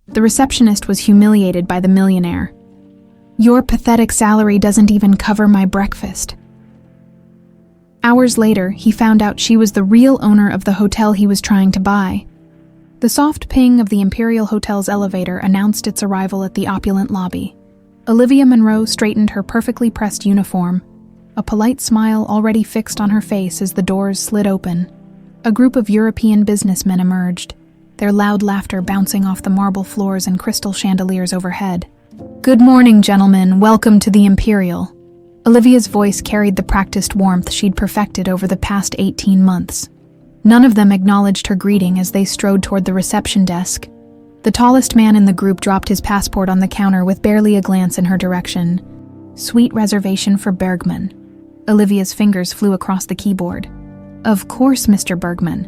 The receptionist was humiliated by the millionaire. "Your pathetic salary doesn't even cover my breakfast." Hours later, he found out she was the real owner of the hotel he was trying to buy. The soft ping of the Imperial Hotel's elevator announced its arrival at the opulent lobby. Olivia Monroe straightened her perfectly pressed uniform, a polite smile already fixed on her face as the doors slid open. A group of European businessmen emerged, their loud laughter bouncing off the marble floors and crystal chandeliers overhead. "Good morning, gentlemen. Welcome to the Imperial." Olivia's voice carried the practiced warmth she'd perfected over the past 18 months. None of them acknowledged her greeting as they strode toward the reception desk. The tallest man in the group dropped his passport on the counter with barely a glance in her direction. "Suite reservation for Bergman." Olivia's fingers flew across the keyboard. "Of course, Mr. Bergman.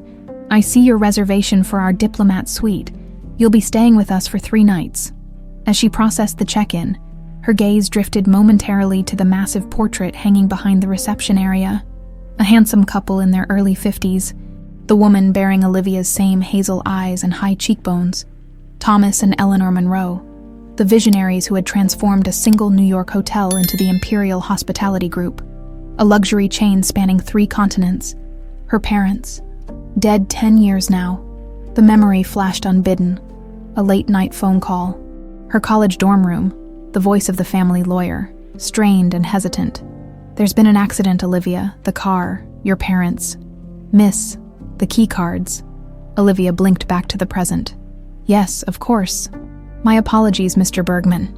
I see your reservation for our diplomat suite. You'll be staying with us for 3 nights. As she processed the check-in, her gaze drifted momentarily to the massive portrait hanging behind the reception area. A handsome couple in their early 50s, the woman bearing Olivia's same hazel eyes and high cheekbones. Thomas and Eleanor Monroe, the visionaries who had transformed a single New York hotel into the Imperial Hospitality Group, a luxury chain spanning 3 continents. Her parents, dead 10 years now. The memory flashed unbidden. A late-night phone call. Her college dorm room, the voice of the family lawyer, strained and hesitant. "There's been an accident, Olivia. The car, your parents. Miss, the key cards." Olivia blinked back to the present. "Yes, of course. My apologies, Mr. Bergman."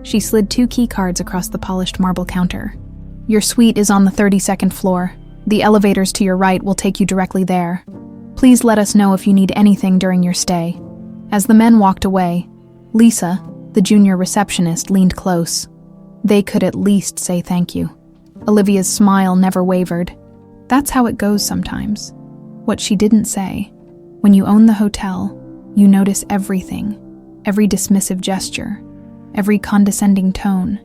She slid 2 key cards across the polished marble counter. "Your suite is on the 32nd floor. The elevators to your right will take you directly there. Please let us know if you need anything during your stay." As the men walked away, Lisa, the junior receptionist, leaned close. They could at least say thank you. Olivia's smile never wavered. That's how it goes sometimes. What she didn't say. When you own the hotel, you notice everything. Every dismissive gesture. Every condescending tone.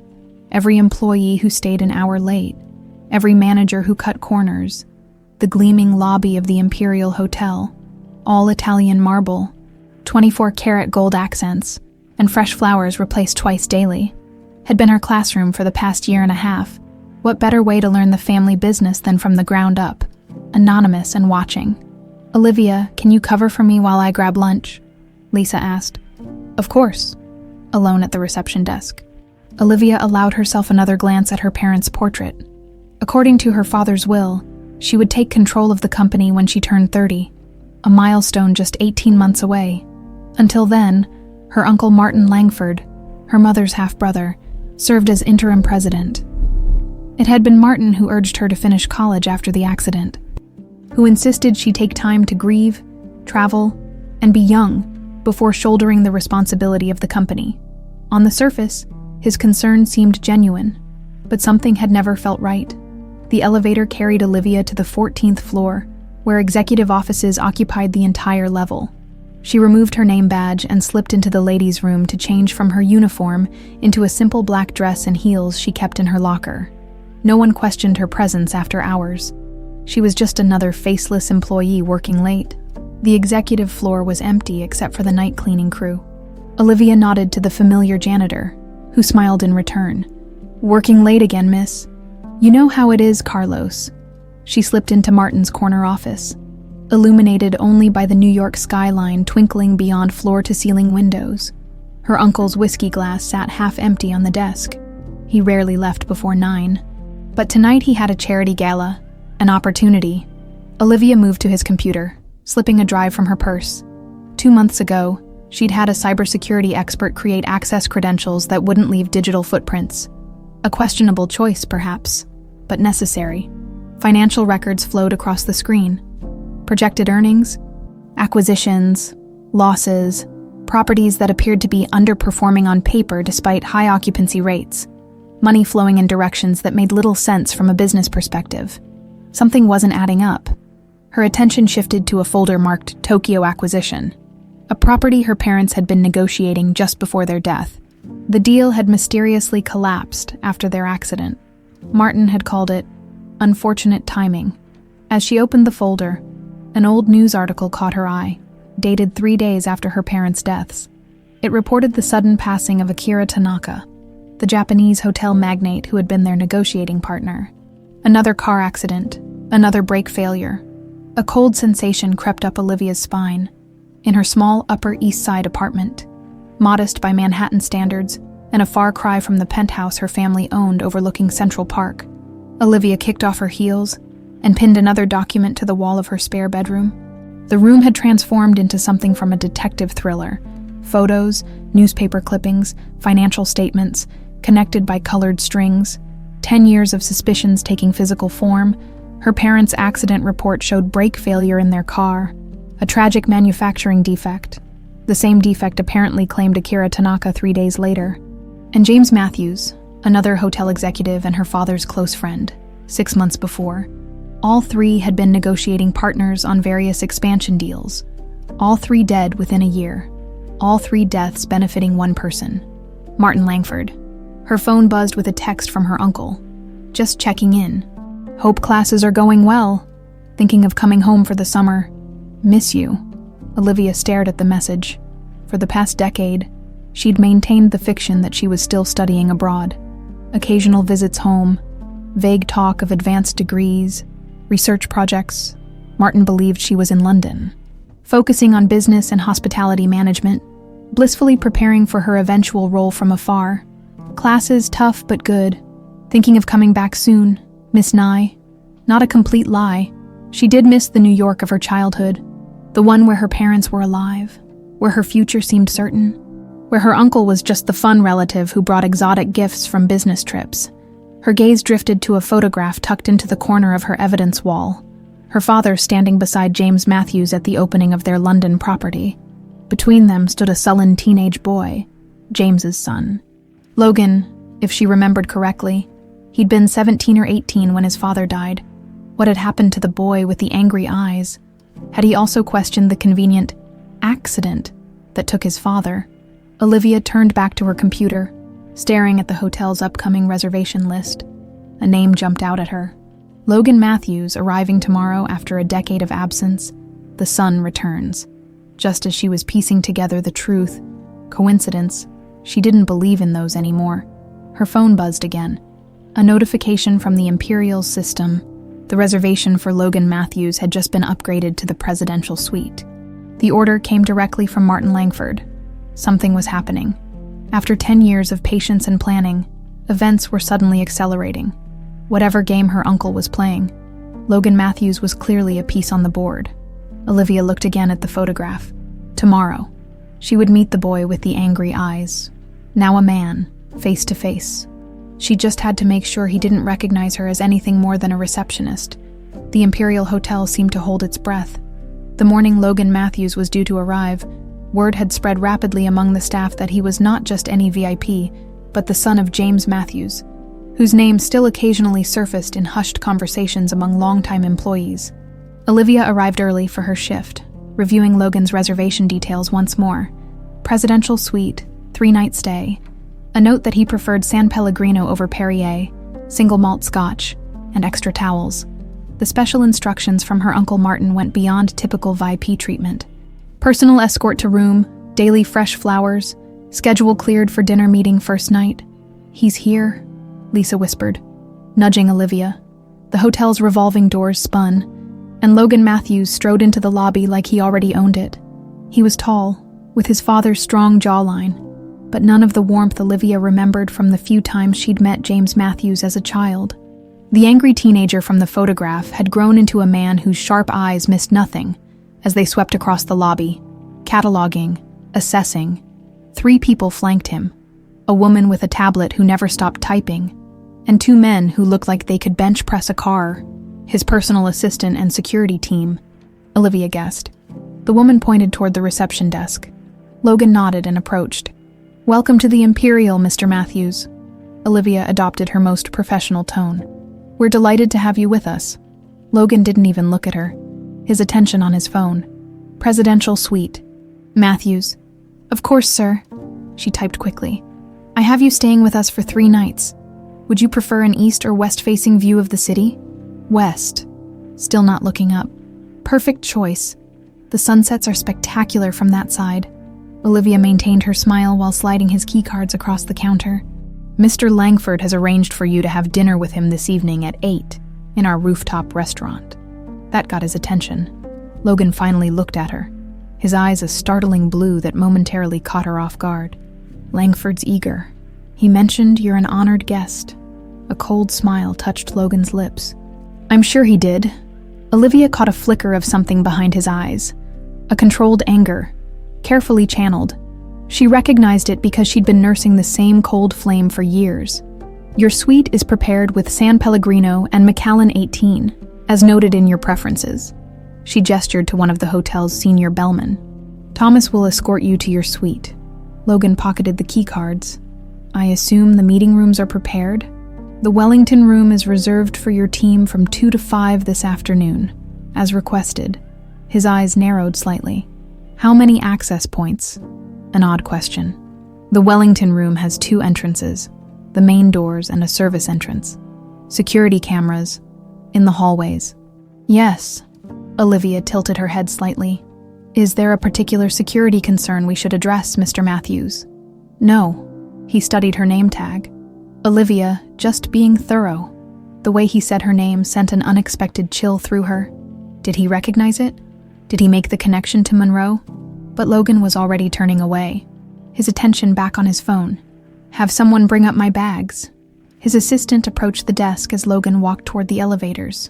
Every employee who stayed an hour late. Every manager who cut corners. The gleaming lobby of the Imperial Hotel. All Italian marble. 24-karat gold accents. And fresh flowers replaced twice daily, had been her classroom for the past 1.5 years. What better way to learn the family business than from the ground up, anonymous and watching? "Olivia, can you cover for me while I grab lunch?" Lisa asked. "Of course." Alone at the reception desk, Olivia allowed herself another glance at her parents' portrait. According to her father's will, she would take control of the company when she turned 30, a milestone just 18 months away. Until then, her uncle Martin Langford, her mother's half-brother, served as interim president. It had been Martin who urged her to finish college after the accident, who insisted she take time to grieve, travel, and be young before shouldering the responsibility of the company. On the surface, his concern seemed genuine, but something had never felt right. The elevator carried Olivia to the 14th floor, where executive offices occupied the entire level. She removed her name badge and slipped into the ladies' room to change from her uniform into a simple black dress and heels she kept in her locker. No one questioned her presence after hours. She was just another faceless employee working late. The executive floor was empty except for the night cleaning crew. Olivia nodded to the familiar janitor, who smiled in return. "Working late again, miss. You know how it is, Carlos." She slipped into Martin's corner office, illuminated only by the New York skyline twinkling beyond floor-to-ceiling windows. Her uncle's whiskey glass sat half-empty on the desk. He rarely left before 9. But tonight he had a charity gala, an opportunity. Olivia moved to his computer, slipping a drive from her purse. 2 months ago, she'd had a cybersecurity expert create access credentials that wouldn't leave digital footprints. A questionable choice, perhaps, but necessary. Financial records flowed across the screen. Projected earnings, acquisitions, losses, properties that appeared to be underperforming on paper despite high occupancy rates, money flowing in directions that made little sense from a business perspective. Something wasn't adding up. Her attention shifted to a folder marked Tokyo Acquisition, a property her parents had been negotiating just before their death. The deal had mysteriously collapsed after their accident. Martin had called it unfortunate timing. As she opened the folder, an old news article caught her eye, dated 3 days after her parents' deaths. It reported the sudden passing of Akira Tanaka, the Japanese hotel magnate who had been their negotiating partner. Another car accident, another brake failure. A cold sensation crept up Olivia's spine. In her small Upper East Side apartment, modest by Manhattan standards and a far cry from the penthouse her family owned overlooking Central Park, Olivia kicked off her heels and pinned another document to the wall of her spare bedroom. The room had transformed into something from a detective thriller. Photos, newspaper clippings, financial statements, connected by colored strings. 10 years of suspicions taking physical form. Her parents' accident report showed brake failure in their car, a tragic manufacturing defect, the same defect apparently claimed Akira Tanaka 3 days later. And James Matthews, another hotel executive and her father's close friend, 6 months before. All three had been negotiating partners on various expansion deals. All three dead within a year. All three deaths benefiting one person, Martin Langford. Her phone buzzed with a text from her uncle. Just checking in. Hope classes are going well. Thinking of coming home for the summer. Miss you. Olivia stared at the message. For the past decade, she'd maintained the fiction that she was still studying abroad. Occasional visits home, vague talk of advanced degrees, research projects. Martin believed she was in London, focusing on business and hospitality management, blissfully preparing for her eventual role from afar. Classes tough but good. Thinking of coming back soon. Miss Nye. Not a complete lie. She did miss the New York of her childhood, the one where her parents were alive, where her future seemed certain, where her uncle was just the fun relative who brought exotic gifts from business trips. Her gaze drifted to a photograph tucked into the corner of her evidence wall, her father standing beside James Matthews at the opening of their London property. Between them stood a sullen teenage boy, James's son. Logan, if she remembered correctly. He'd been 17 or 18 when his father died. What had happened to the boy with the angry eyes? Had he also questioned the convenient accident that took his father? Olivia turned back to her computer, staring at the hotel's upcoming reservation list. A name jumped out at her. Logan Matthews, arriving tomorrow after a decade of absence. The son returns. Just as she was piecing together the truth, coincidence, she didn't believe in those anymore. Her phone buzzed again. A notification from the Imperial system. The reservation for Logan Matthews had just been upgraded to the presidential suite. The order came directly from Martin Langford. Something was happening. After 10 years of patience and planning, events were suddenly accelerating. Whatever game her uncle was playing, Logan Matthews was clearly a piece on the board. Olivia looked again at the photograph. Tomorrow, she would meet the boy with the angry eyes. Now a man, face to face. She just had to make sure he didn't recognize her as anything more than a receptionist. The Imperial Hotel seemed to hold its breath. The morning Logan Matthews was due to arrive, word had spread rapidly among the staff that he was not just any VIP, but the son of James Matthews, whose name still occasionally surfaced in hushed conversations among longtime employees. Olivia arrived early for her shift, reviewing Logan's reservation details once more. Presidential suite, 3-night stay. A note that he preferred San Pellegrino over Perrier, single malt scotch, and extra towels. The special instructions from her Uncle Martin went beyond typical VIP treatment. Personal escort to room, daily fresh flowers, schedule cleared for dinner meeting first night. He's here, Lisa whispered, nudging Olivia. The hotel's revolving doors spun, and Logan Matthews strode into the lobby like he already owned it. He was tall, with his father's strong jawline, but none of the warmth Olivia remembered from the few times she'd met James Matthews as a child. The angry teenager from the photograph had grown into a man whose sharp eyes missed nothing as they swept across the lobby, cataloging, assessing. 3 people flanked him, a woman with a tablet who never stopped typing, and 2 men who looked like they could bench press a car, his personal assistant and security team, Olivia guessed. The woman pointed toward the reception desk. Logan nodded and approached. "Welcome to the Imperial, Mr. Matthews." Olivia adopted her most professional tone. "We're delighted to have you with us." Logan didn't even look at her, his attention on his phone. "Presidential suite. Matthews." "Of course, sir." She typed quickly. "I have you staying with us for 3 nights. Would you prefer an east or west-facing view of the city?" "West." Still not looking up. "Perfect choice. The sunsets are spectacular from that side." Olivia maintained her smile while sliding his keycards across the counter. Mr. Langford has arranged for you to have dinner with him this evening at 8 in our rooftop restaurant. That got his attention. Logan finally looked at her, his eyes a startling blue that momentarily caught her off guard. Langford's eager. He mentioned you're an honored guest. A cold smile touched Logan's lips. I'm sure he did. Olivia caught a flicker of something behind his eyes. A controlled anger, carefully channeled. She recognized it because she'd been nursing the same cold flame for years. Your suite is prepared with San Pellegrino and Macallan 18, as noted in your preferences. She gestured to one of the hotel's senior bellmen. Thomas will escort you to your suite. Logan pocketed the key cards. I assume the meeting rooms are prepared? The Wellington room is reserved for your team from 2 to 5 this afternoon, as requested. His eyes narrowed slightly. How many access points? An odd question. The Wellington room has 2 entrances, the main doors and a service entrance. Security cameras in the hallways. Yes. Olivia tilted her head slightly. Is there a particular security concern we should address, Mr. Matthews? No. He studied her name tag. Olivia, just being thorough. The way he said her name sent an unexpected chill through her. Did he recognize it? Did he make the connection to Monroe? But Logan was already turning away, his attention back on his phone. Have someone bring up my bags. His assistant approached the desk as Logan walked toward the elevators.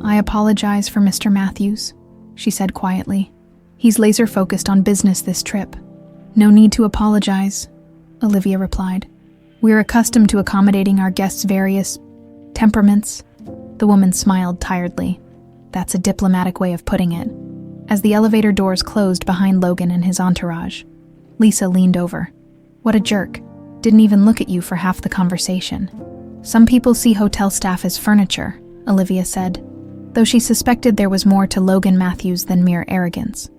I apologize for Mr. Matthews, she said quietly. He's laser-focused on business this trip. No need to apologize, Olivia replied. We're accustomed to accommodating our guests' various temperaments. The woman smiled tiredly. That's a diplomatic way of putting it. As the elevator doors closed behind Logan and his entourage, Lisa leaned over. What a jerk. Didn't even look at you for half the conversation. Some people see hotel staff as furniture, Olivia said, though she suspected there was more to Logan Matthews than mere arrogance.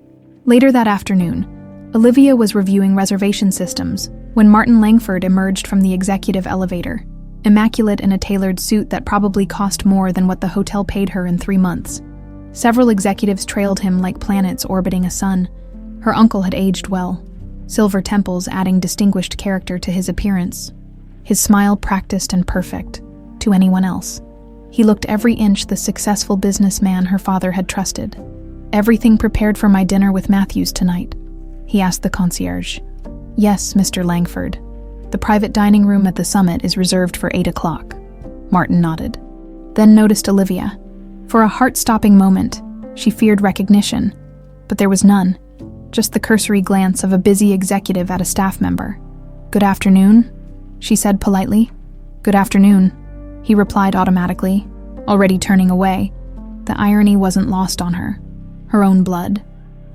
Later that afternoon, Olivia was reviewing reservation systems when Martin Langford emerged from the executive elevator, immaculate in a tailored suit that probably cost more than what the hotel paid her in 3 months. Several executives trailed him like planets orbiting a sun. Her uncle had aged well, silver temples adding distinguished character to his appearance. His smile practiced and perfect, to anyone else. He looked every inch the successful businessman her father had trusted. Everything prepared for my dinner with Matthews tonight? He asked the concierge. Yes, Mr. Langford. The private dining room at the summit is reserved for 8 o'clock. Martin nodded, then noticed Olivia. For a heart-stopping moment, she feared recognition, but there was none, just the cursory glance of a busy executive at a staff member. Good afternoon, she said politely. Good afternoon, he replied automatically, already turning away. The irony wasn't lost on her. Her own blood.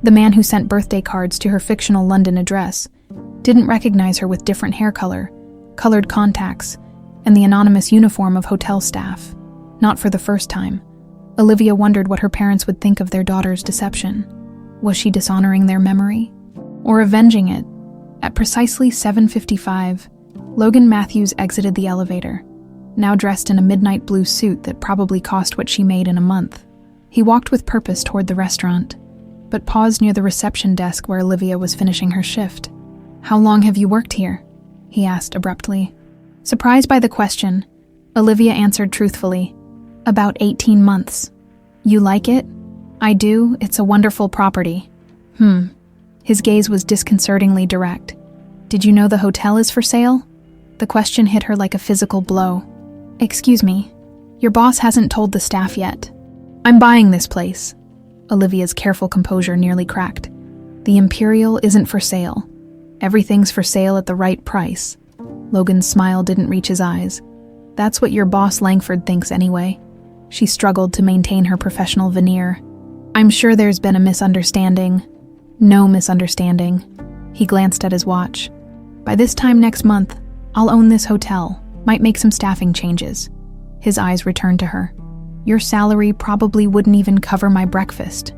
The man who sent birthday cards to her fictional London address didn't recognize her with different hair color, colored contacts, and the anonymous uniform of hotel staff. Not for the first time. Olivia wondered what her parents would think of their daughter's deception. Was she dishonoring their memory? Or avenging it? At precisely 7:55, Logan Matthews exited the elevator, now dressed in a midnight blue suit that probably cost what she made in a month. He walked with purpose toward the restaurant, but paused near the reception desk where Olivia was finishing her shift. How long have you worked here? He asked abruptly. Surprised by the question, Olivia answered truthfully. About 18 months. You like it? I do. It's a wonderful property. His gaze was disconcertingly direct. Did you know the hotel is for sale? The question hit her like a physical blow. Excuse me, your boss hasn't told the staff yet. I'm buying this place. Olivia's careful composure nearly cracked. The Imperial isn't for sale. Everything's for sale at the right price. Logan's smile didn't reach his eyes. That's what your boss Langford thinks anyway. She struggled to maintain her professional veneer. I'm sure there's been a misunderstanding. No misunderstanding. He glanced at his watch. By this time next month, I'll own this hotel. Might make some staffing changes. His eyes returned to her. Your salary probably wouldn't even cover my breakfast.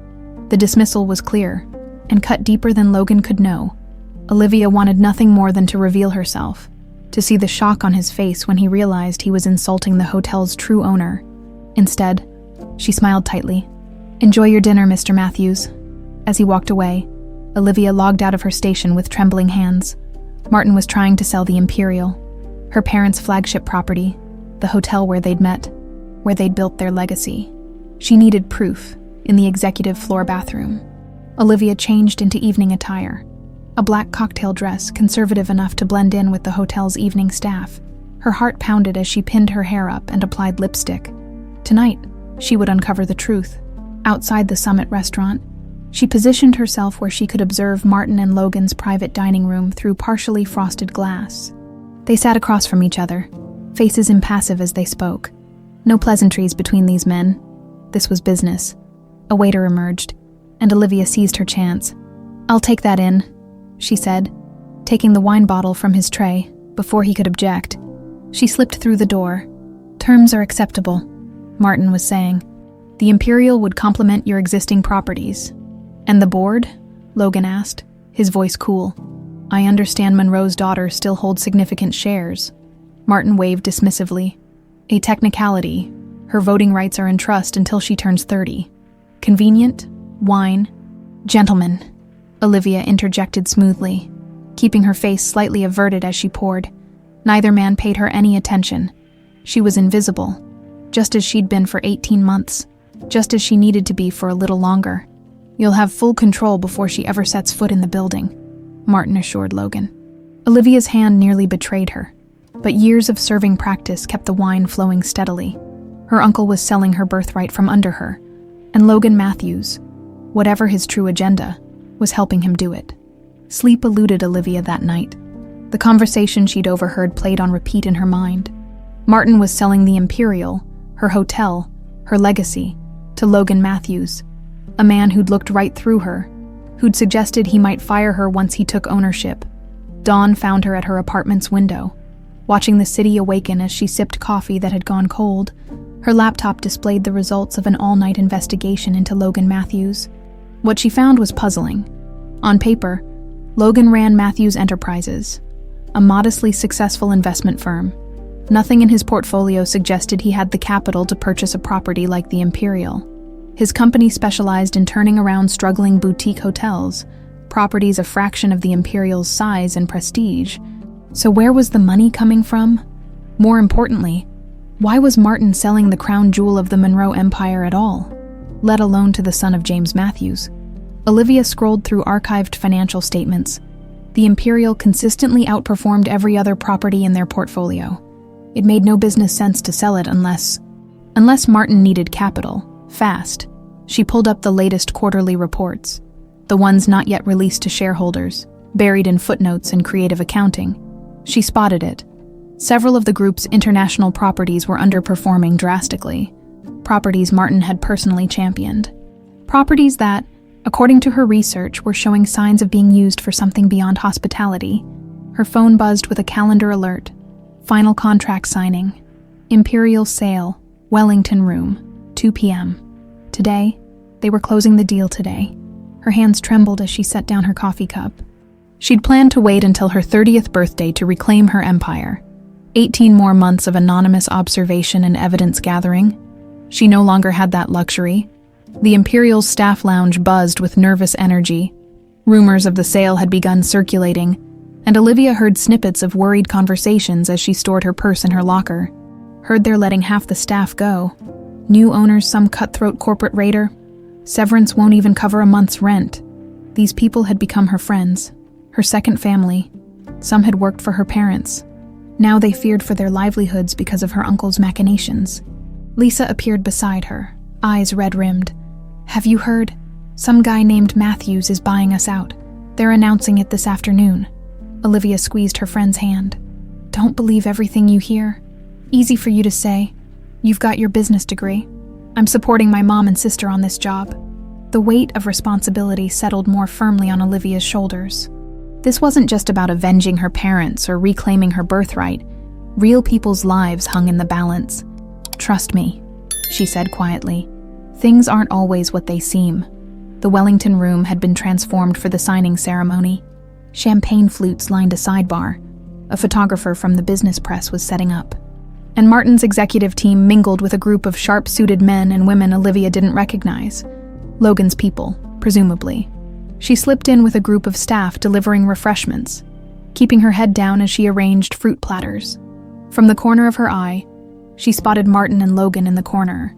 The dismissal was clear, and cut deeper than Logan could know. Olivia wanted nothing more than to reveal herself, to see the shock on his face when he realized he was insulting the hotel's true owner. Instead, she smiled tightly. Enjoy your dinner, Mr. Matthews. As he walked away, Olivia logged out of her station with trembling hands. Martin was trying to sell the Imperial, her parents' flagship property, the hotel where they'd met, where they'd built their legacy. She needed proof in the executive floor bathroom. Olivia changed into evening attire, a black cocktail dress conservative enough to blend in with the hotel's evening staff. Her heart pounded as she pinned her hair up and applied lipstick. Tonight, she would uncover the truth. Outside the Summit restaurant, she positioned herself where she could observe Martin and Logan's private dining room through partially frosted glass. They sat across from each other, faces impassive as they spoke. No pleasantries between these men. This was business. A waiter emerged, and Olivia seized her chance. "I'll take that in," she said, taking the wine bottle from his tray before he could object. She slipped through the door. "Terms are acceptable," Martin was saying. "The Imperial would complement your existing properties." "And the board?" Logan asked, his voice cool. "I understand Monroe's daughter still holds significant shares." Martin waved dismissively. "A technicality. Her voting rights are in trust until she turns 30. Convenient? Wine?" "Gentlemen," Olivia interjected smoothly, keeping her face slightly averted as she poured. Neither man paid her any attention. She was invisible, just as she'd been for 18 months, just as she needed to be for a little longer. "You'll have full control before she ever sets foot in the building," Martin assured Logan. Olivia's hand nearly betrayed her, but years of serving practice kept the wine flowing steadily. Her uncle was selling her birthright from under her, and Logan Matthews, whatever his true agenda, was helping him do it. Sleep eluded Olivia that night. The conversation she'd overheard played on repeat in her mind. Martin was selling the Imperial, her hotel, her legacy, to Logan Matthews, a man who'd looked right through her, who'd suggested he might fire her once he took ownership. Dawn found her at her apartment's window, watching the city awaken as she sipped coffee that had gone cold. Her laptop displayed the results of an all-night investigation into Logan Matthews. What she found was puzzling. On paper, Logan ran Matthews Enterprises, a modestly successful investment firm. Nothing in his portfolio suggested he had the capital to purchase a property like the Imperial. His company specialized in turning around struggling boutique hotels, properties a fraction of the Imperial's size and prestige. So where was the money coming from? More importantly, why was Martin selling the crown jewel of the Monroe Empire at all, let alone to the son of James Matthews? Olivia scrolled through archived financial statements. The Imperial consistently outperformed every other property in their portfolio. It made no business sense to sell it unless Martin needed capital, fast. She pulled up the latest quarterly reports, the ones not yet released to shareholders, buried in footnotes and creative accounting. She spotted it. Several of the group's international properties were underperforming drastically. Properties Martin had personally championed. Properties that, according to her research, were showing signs of being used for something beyond hospitality. Her phone buzzed with a calendar alert. Final contract signing. Imperial sale, Wellington Room, 2 p.m. Today, they were closing the deal today. Her hands trembled as she set down her coffee cup. She'd planned to wait until her 30th birthday to reclaim her empire. 18 more months of anonymous observation and evidence gathering. She no longer had that luxury. The Imperial's staff lounge buzzed with nervous energy. Rumors of the sale had begun circulating, and Olivia heard snippets of worried conversations as she stored her purse in her locker. Heard they're letting half the staff go. New owners, some cutthroat corporate raider. Severance won't even cover a month's rent. These people had become her friends, her second family. Some had worked for her parents. Now they feared for their livelihoods because of her uncle's machinations. Lisa appeared beside her, eyes red-rimmed. "Have you heard? Some guy named Matthews is buying us out. They're announcing it this afternoon." Olivia squeezed her friend's hand. "Don't believe everything you hear. Easy for you to say. You've got your business degree. I'm supporting my mom and sister on this job." The weight of responsibility settled more firmly on Olivia's shoulders. This wasn't just about avenging her parents or reclaiming her birthright. Real people's lives hung in the balance. "Trust me," she said quietly. "Things aren't always what they seem." The Wellington Room had been transformed for the signing ceremony. Champagne flutes lined a sidebar. A photographer from the business press was setting up. And Martin's executive team mingled with a group of sharp-suited men and women Olivia didn't recognize. Logan's people, presumably. She slipped in with a group of staff delivering refreshments, keeping her head down as she arranged fruit platters. From the corner of her eye, she spotted Martin and Logan in the corner,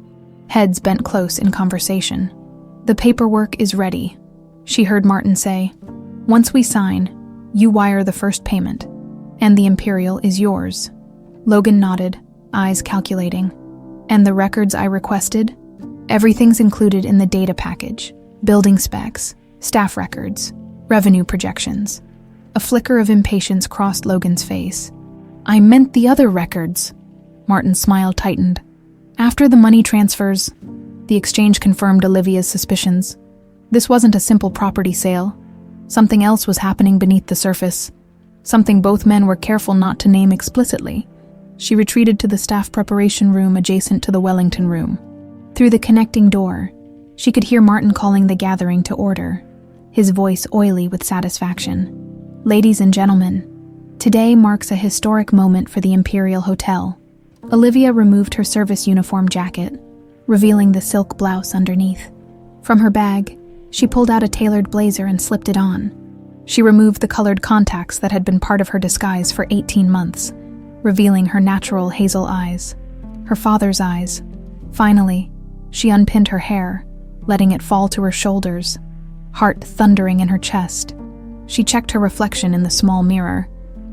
heads bent close in conversation. "The paperwork is ready," she heard Martin say. "Once we sign, you wire the first payment, and the Imperial is yours." Logan nodded, eyes calculating. "And the records I requested? Everything's included in the data package. Building specs, staff records, revenue projections." A flicker of impatience crossed Logan's face. "I meant the other records." Martin's smile tightened. After the money transfers, the exchange confirmed Olivia's suspicions. This wasn't a simple property sale. Something else was happening beneath the surface. Something both men were careful not to name explicitly. She retreated to the staff preparation room adjacent to the Wellington room. Through the connecting door, she could hear Martin calling the gathering to order, his voice oily with satisfaction. "Ladies and gentlemen, today marks a historic moment for the Imperial Hotel." Olivia removed her service uniform jacket, revealing the silk blouse underneath. From her bag, she pulled out a tailored blazer and slipped it on. She removed the colored contacts that had been part of her disguise for 18 months, revealing her natural hazel eyes, her father's eyes. Finally, she unpinned her hair, letting it fall to her shoulders, heart thundering in her chest. She checked her reflection in the small mirror,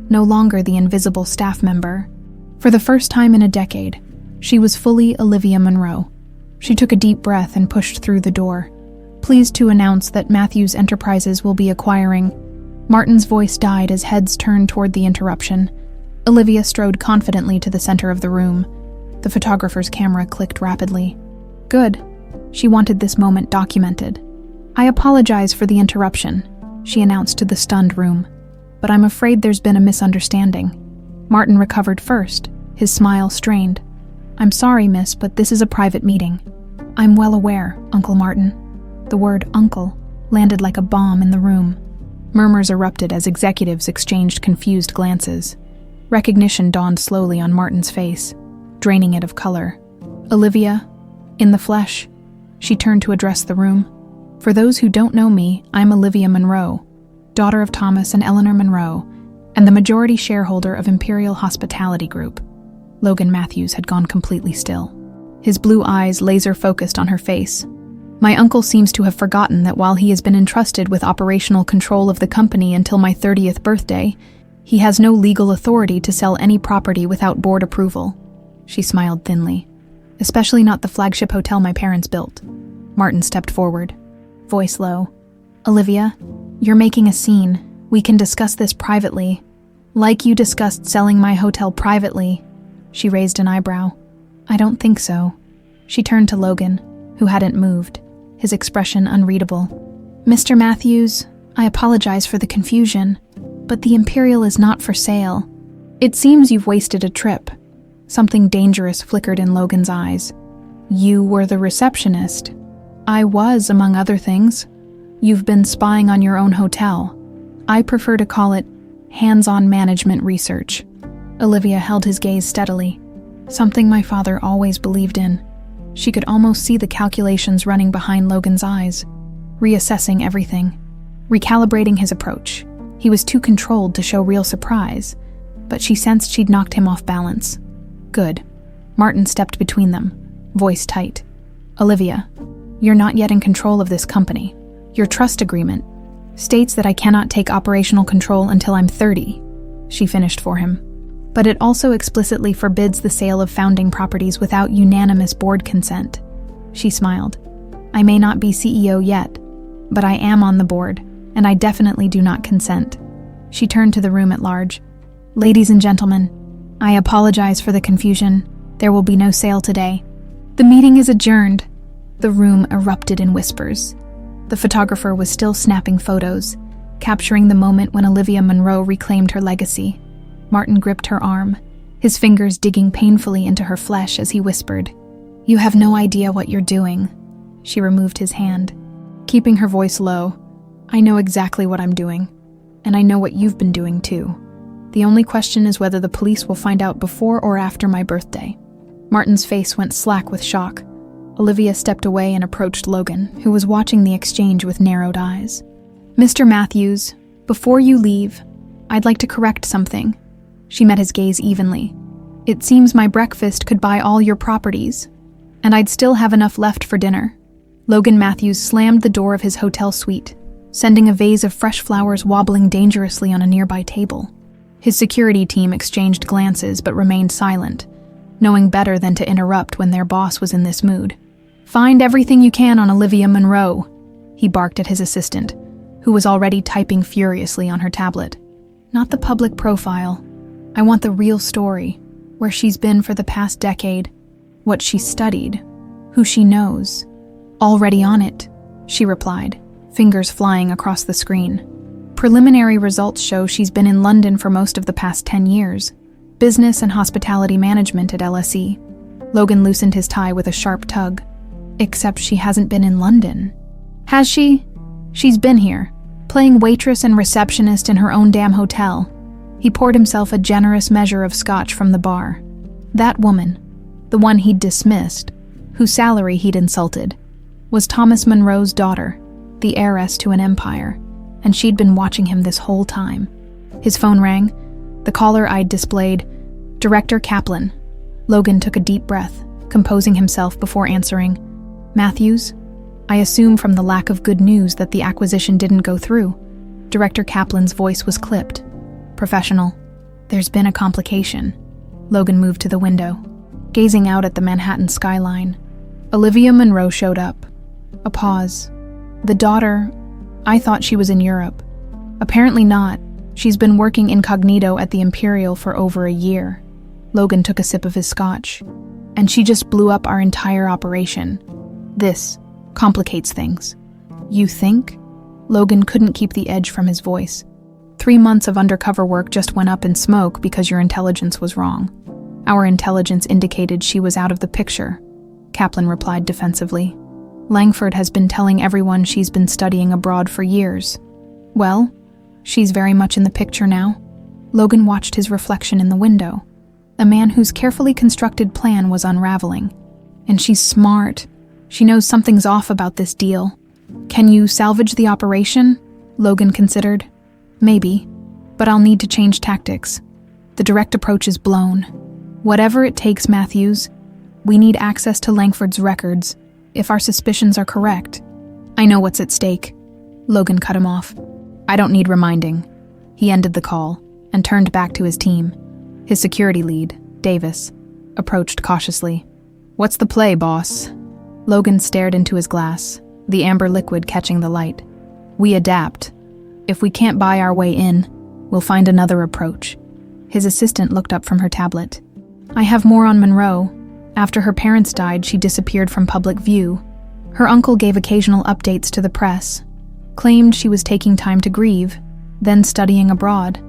no longer the invisible staff member. For the first time in a decade, she was fully Olivia Monroe. She took a deep breath and pushed through the door, pleased to announce that Matthews Enterprises will be acquiring. Martin's voice died as heads turned toward the interruption. Olivia strode confidently to the center of the room. The photographer's camera clicked rapidly. Good. She wanted this moment documented. "I apologize for the interruption," she announced to the stunned room. "But I'm afraid there's been a misunderstanding." Martin recovered first, his smile strained. "I'm sorry, miss, but this is a private meeting." "I'm well aware, Uncle Martin." The word uncle landed like a bomb in the room. Murmurs erupted as executives exchanged confused glances. Recognition dawned slowly on Martin's face, draining it of color. "Olivia, in the flesh." She turned to address the room. "For those who don't know me, I'm Olivia Monroe, daughter of Thomas and Eleanor Monroe, and the majority shareholder of Imperial Hospitality Group." Logan Matthews had gone completely still, his blue eyes laser-focused on her face. "My uncle seems to have forgotten that while he has been entrusted with operational control of the company until my 30th birthday, he has no legal authority to sell any property without board approval." She smiled thinly. "Especially not the flagship hotel my parents built." Martin stepped forward, voice low. "Olivia, you're making a scene. We can discuss this privately. Like you discussed selling my hotel privately." She raised an eyebrow. "I don't think so." She turned to Logan, who hadn't moved, his expression unreadable. "Mr. Matthews, I apologize for the confusion, but the Imperial is not for sale. It seems you've wasted a trip." Something dangerous flickered in Logan's eyes. "You were the receptionist." "I was, among other things. You've been spying on your own hotel. I prefer to call it hands-on management research." Olivia held his gaze steadily, something my father always believed in. She could almost see the calculations running behind Logan's eyes, reassessing everything, recalibrating his approach. He was too controlled to show real surprise, but she sensed she'd knocked him off balance. "Good." Martin stepped between them, voice tight. "Olivia, you're not yet in control of this company. Your trust agreement states that I cannot take operational control until I'm 30, she finished for him. But it also explicitly forbids the sale of founding properties without unanimous board consent. She smiled. "I may not be CEO yet, but I am on the board, and I definitely do not consent." She turned to the room at large. "Ladies and gentlemen, I apologize for the confusion. There will be no sale today. The meeting is adjourned." The room erupted in whispers. The photographer was still snapping photos, capturing the moment when Olivia Monroe reclaimed her legacy. Martin gripped her arm, his fingers digging painfully into her flesh as he whispered, "You have no idea what you're doing." She removed his hand, keeping her voice low. "I know exactly what I'm doing, and I know what you've been doing too. The only question is whether the police will find out before or after my birthday." Martin's face went slack with shock. Olivia stepped away and approached Logan, who was watching the exchange with narrowed eyes. Mr. Matthews, before you leave, I'd like to correct something. She met his gaze evenly. It seems my breakfast could buy all your properties, and I'd still have enough left for dinner. Logan Matthews slammed the door of his hotel suite, sending a vase of fresh flowers wobbling dangerously on a nearby table. His security team exchanged glances but remained silent, knowing better than to interrupt when their boss was in this mood. "Find everything you can on Olivia Monroe," he barked at his assistant, who was already typing furiously on her tablet. "Not the public profile. I want the real story, where she's been for the past decade, what she studied, who she knows." "Already on it," she replied, fingers flying across the screen. "Preliminary results show she's been in London for most of the past 10 years. Business and hospitality management at LSE. Logan loosened his tie with a sharp tug. "Except she hasn't been in London." "Has she?" "She's been here, playing waitress and receptionist in her own damn hotel." He poured himself a generous measure of scotch from the bar. That woman, the one he'd dismissed, whose salary he'd insulted, was Thomas Monroe's daughter, the heiress to an empire, and she'd been watching him this whole time. His phone rang. The caller ID displayed, "Director Kaplan." Logan took a deep breath, composing himself before answering. "Matthews? I assume from the lack of good news that the acquisition didn't go through." Director Kaplan's voice was clipped. Professional. "There's been a complication." Logan moved to the window, gazing out at the Manhattan skyline. Olivia Monroe showed up. A pause. "The daughter, I thought she was in Europe." "Apparently not. She's been working incognito at the Imperial for over a year." Logan took a sip of his scotch. "And she just blew up our entire operation. This complicates things." "You think?" Logan couldn't keep the edge from his voice. 3 months of undercover work just went up in smoke because your intelligence was wrong. "Our intelligence indicated she was out of the picture," Kaplan replied defensively. "Langford has been telling everyone she's been studying abroad for years." "Well, she's very much in the picture now." Logan watched his reflection in the window. A man whose carefully constructed plan was unraveling. "And she's smart. She knows something's off about this deal." "Can you salvage the operation?" Logan considered. "Maybe, but I'll need to change tactics. The direct approach is blown. Whatever it takes, Matthews. We need access to Langford's records, if our suspicions are correct." "I know what's at stake." Logan cut him off. "I don't need reminding." He ended the call and turned back to his team. His security lead, Davis, approached cautiously. "What's the play, boss?" Logan stared into his glass, the amber liquid catching the light. "We adapt. If we can't buy our way in, we'll find another approach." His assistant looked up from her tablet. "I have more on Monroe. After her parents died, she disappeared from public view. Her uncle gave occasional updates to the press, claimed she was taking time to grieve, then studying abroad.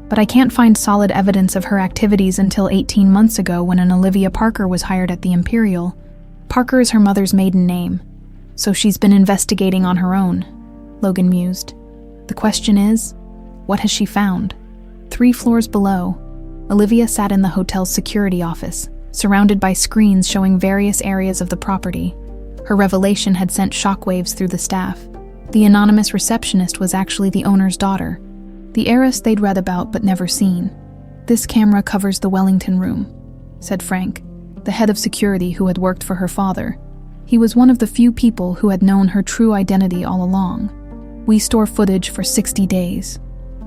But I can't find solid evidence of her activities until 18 months ago when an Olivia Parker was hired at the Imperial. Parker is her mother's maiden name, so she's been investigating on her own," Logan mused. "The question is, what has she found?" 3 floors below, Olivia sat in the hotel's security office, surrounded by screens showing various areas of the property. Her revelation had sent shockwaves through the staff. The anonymous receptionist was actually the owner's daughter, the heiress they'd read about but never seen. "This camera covers the Wellington room," said Frank, the head of security who had worked for her father. He was one of the few people who had known her true identity all along. "We store footage for 60 days.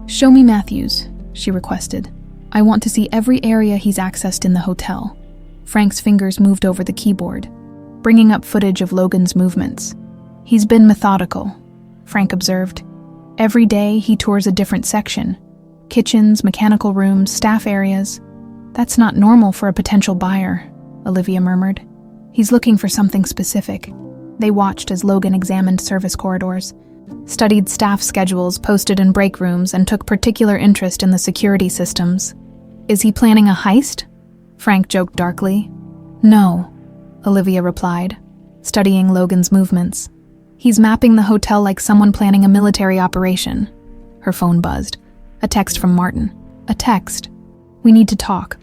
"Show me Matthews," she requested. "I want to see every area he's accessed in the hotel." Frank's fingers moved over the keyboard, bringing up footage of Logan's movements. "He's been methodical," Frank observed. "Every day he tours a different section. Kitchens, mechanical rooms, staff areas. That's not normal for a potential buyer," Olivia murmured. "He's looking for something specific." They watched as Logan examined service corridors, studied staff schedules posted in break rooms, and took particular interest in the security systems. "Is he planning a heist?" Frank joked darkly. "No," Olivia replied, studying Logan's movements. "He's mapping the hotel like someone planning a military operation." Her phone buzzed. A text from Martin. A text. "We need to talk.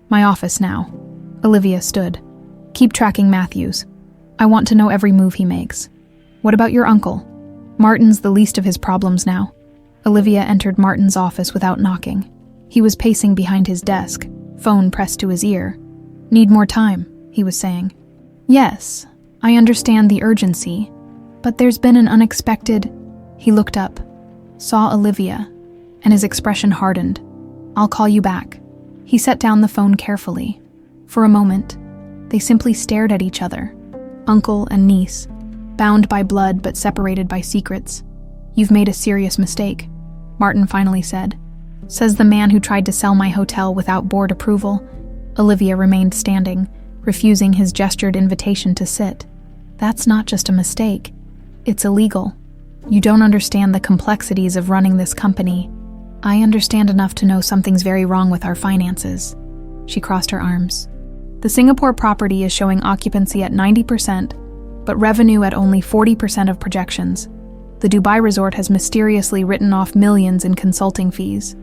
My office now." Olivia stood. "Keep tracking Matthews. I want to know every move he makes." "What about your uncle?" Martin's the least of his problems now. Olivia entered Martin's office without knocking. He was pacing behind his desk, phone pressed to his ear. "Need more time," he was saying. "Yes, I understand the urgency, but there's been an unexpected..." He looked up, saw Olivia, and his expression hardened. "I'll call you back." He set down the phone carefully. For a moment, they simply stared at each other, uncle and niece, bound by blood but separated by secrets. "You've made a serious mistake," Martin finally said. "Says the man who tried to sell my hotel without board approval." Olivia remained standing, refusing his gestured invitation to sit. "That's not just a mistake. It's illegal. You don't understand the complexities of running this company. I understand enough to know something's very wrong with our finances." She crossed her arms. "The Singapore property is showing occupancy at 90%, but revenue at only 40% of projections. The Dubai resort has mysteriously written off millions in consulting fees.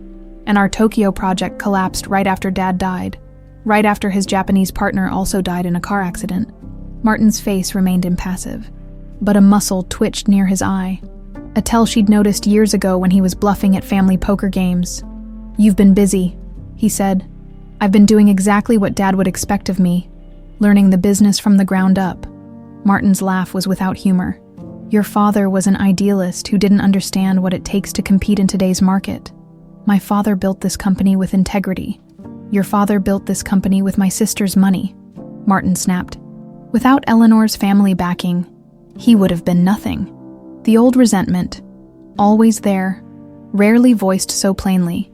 And our Tokyo project collapsed right after Dad died, right after his Japanese partner also died in a car accident." Martin's face remained impassive, but a muscle twitched near his eye, a tell she'd noticed years ago when he was bluffing at family poker games. "You've been busy," he said. "I've been doing exactly what Dad would expect of me, learning the business from the ground up." Martin's laugh was without humor. "Your father was an idealist who didn't understand what it takes to compete in today's market. My father built this company with integrity. Your father built this company with my sister's money," Martin snapped. "Without Eleanor's family backing, he would have been nothing." The old resentment, always there, rarely voiced so plainly.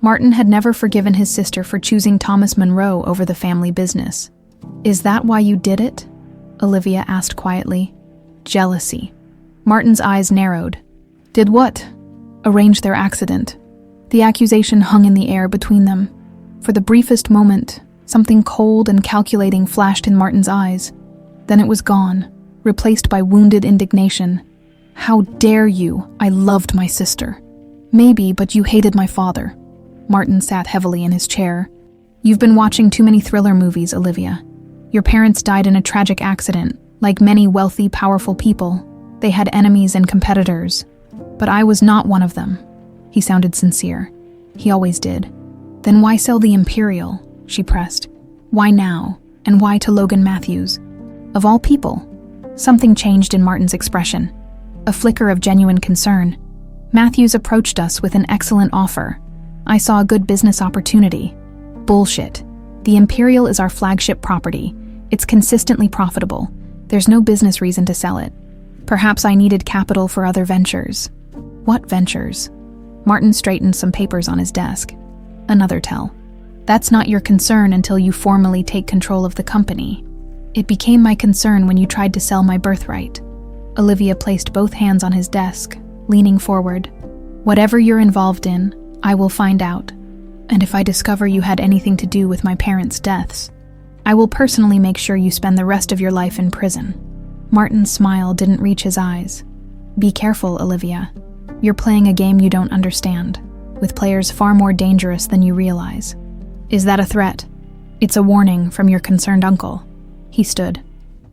Martin had never forgiven his sister for choosing Thomas Monroe over the family business. "Is that why you did it?" Olivia asked quietly. "Jealousy." Martin's eyes narrowed. "Did what?" "Arrange their accident." The accusation hung in the air between them. For the briefest moment, something cold and calculating flashed in Martin's eyes. Then it was gone, replaced by wounded indignation. "How dare you? I loved my sister." "Maybe, but you hated my father." Martin sat heavily in his chair. "You've been watching too many thriller movies, Olivia. Your parents died in a tragic accident. Like many wealthy, powerful people, they had enemies and competitors. But I was not one of them." He sounded sincere. He always did. "Then why sell the Imperial?" she pressed. "Why now? And why to Logan Matthews? Of all people?" Something changed in Martin's expression. A flicker of genuine concern. "Matthews approached us with an excellent offer. I saw a good business opportunity." "Bullshit. The Imperial is our flagship property. It's consistently profitable. There's no business reason to sell it. Perhaps I needed capital for other ventures." "What ventures?" Martin straightened some papers on his desk. Another tell. "That's not your concern until you formally take control of the company. It became my concern when you tried to sell my birthright." Olivia placed both hands on his desk, leaning forward. "Whatever you're involved in, I will find out. And if I discover you had anything to do with my parents' deaths, I will personally make sure you spend the rest of your life in prison." Martin's smile didn't reach his eyes. "Be careful, Olivia. You're playing a game you don't understand, with players far more dangerous than you realize." "Is that a threat?" "It's a warning from your concerned uncle." He stood.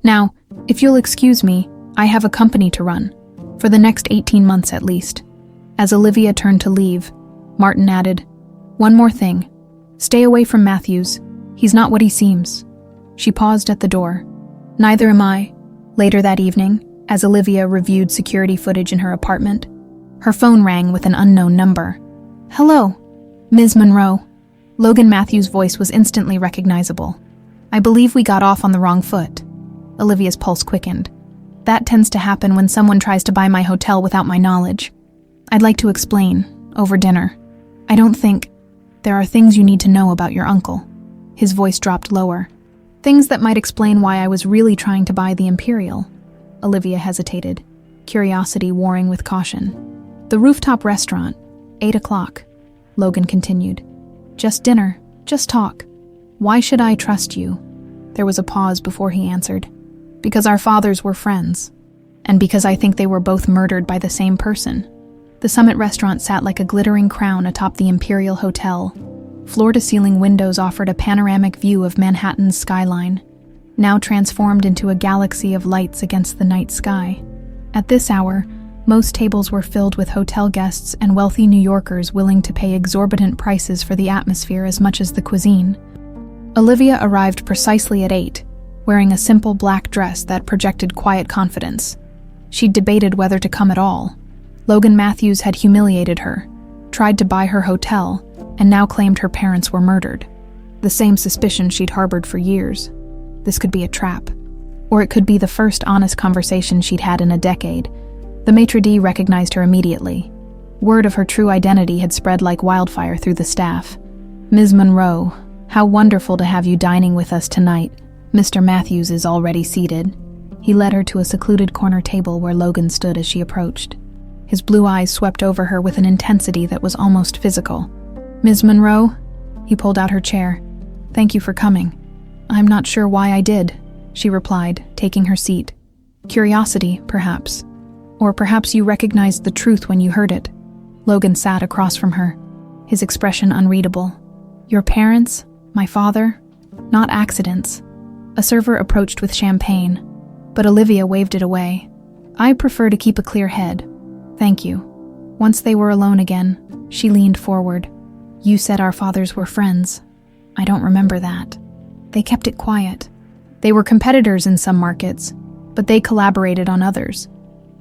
"Now, if you'll excuse me, I have a company to run, for the next 18 months at least." As Olivia turned to leave, Martin added, "One more thing. Stay away from Matthews. He's not what he seems." She paused at the door. "Neither am I." Later that evening, as Olivia reviewed security footage in her apartment, her phone rang with an unknown number. "Hello, Ms. Monroe." Logan Matthews' voice was instantly recognizable. "I believe we got off on the wrong foot." Olivia's pulse quickened. "That tends to happen when someone tries to buy my hotel without my knowledge. I'd like to explain, over dinner. I don't think... There are things you need to know about your uncle." His voice dropped lower. "Things that might explain why I was really trying to buy the Imperial." Olivia hesitated, curiosity warring with caution. "The rooftop restaurant, 8 o'clock, Logan continued. "Just dinner, just talk. Why should I trust you?" There was a pause before he answered. "Because our fathers were friends, and because I think they were both murdered by the same person." The Summit restaurant sat like a glittering crown atop the Imperial Hotel. Floor-to-ceiling windows offered a panoramic view of Manhattan's skyline, now transformed into a galaxy of lights against the night sky. At this hour, Most tables were filled with hotel guests and wealthy New Yorkers willing to pay exorbitant prices for the atmosphere as much as the cuisine. Olivia arrived precisely at 8, wearing a simple black dress that projected quiet confidence. She'd debated whether to come at all. Logan Matthews had humiliated her, tried to buy her hotel, and now claimed her parents were murdered. The same suspicion she'd harbored for years. This could be a trap. Or it could be the first honest conversation she'd had in a decade. The maitre d' recognized her immediately. Word of her true identity had spread like wildfire through the staff. "Ms. Monroe, how wonderful to have you dining with us tonight. Mr. Matthews is already seated." He led her to a secluded corner table where Logan stood as she approached. His blue eyes swept over her with an intensity that was almost physical. "Ms. Monroe?" He pulled out her chair. "Thank you for coming." "I'm not sure why I did," she replied, taking her seat. "Curiosity, perhaps. Or perhaps you recognized the truth when you heard it." Logan sat across from her, his expression unreadable. "Your parents? My father? Not accidents." A server approached with champagne, but Olivia waved it away. "I prefer to keep a clear head. Thank you." Once they were alone again, she leaned forward. "You said our fathers were friends. I don't remember that." They kept it quiet. They were competitors in some markets, but they collaborated on others.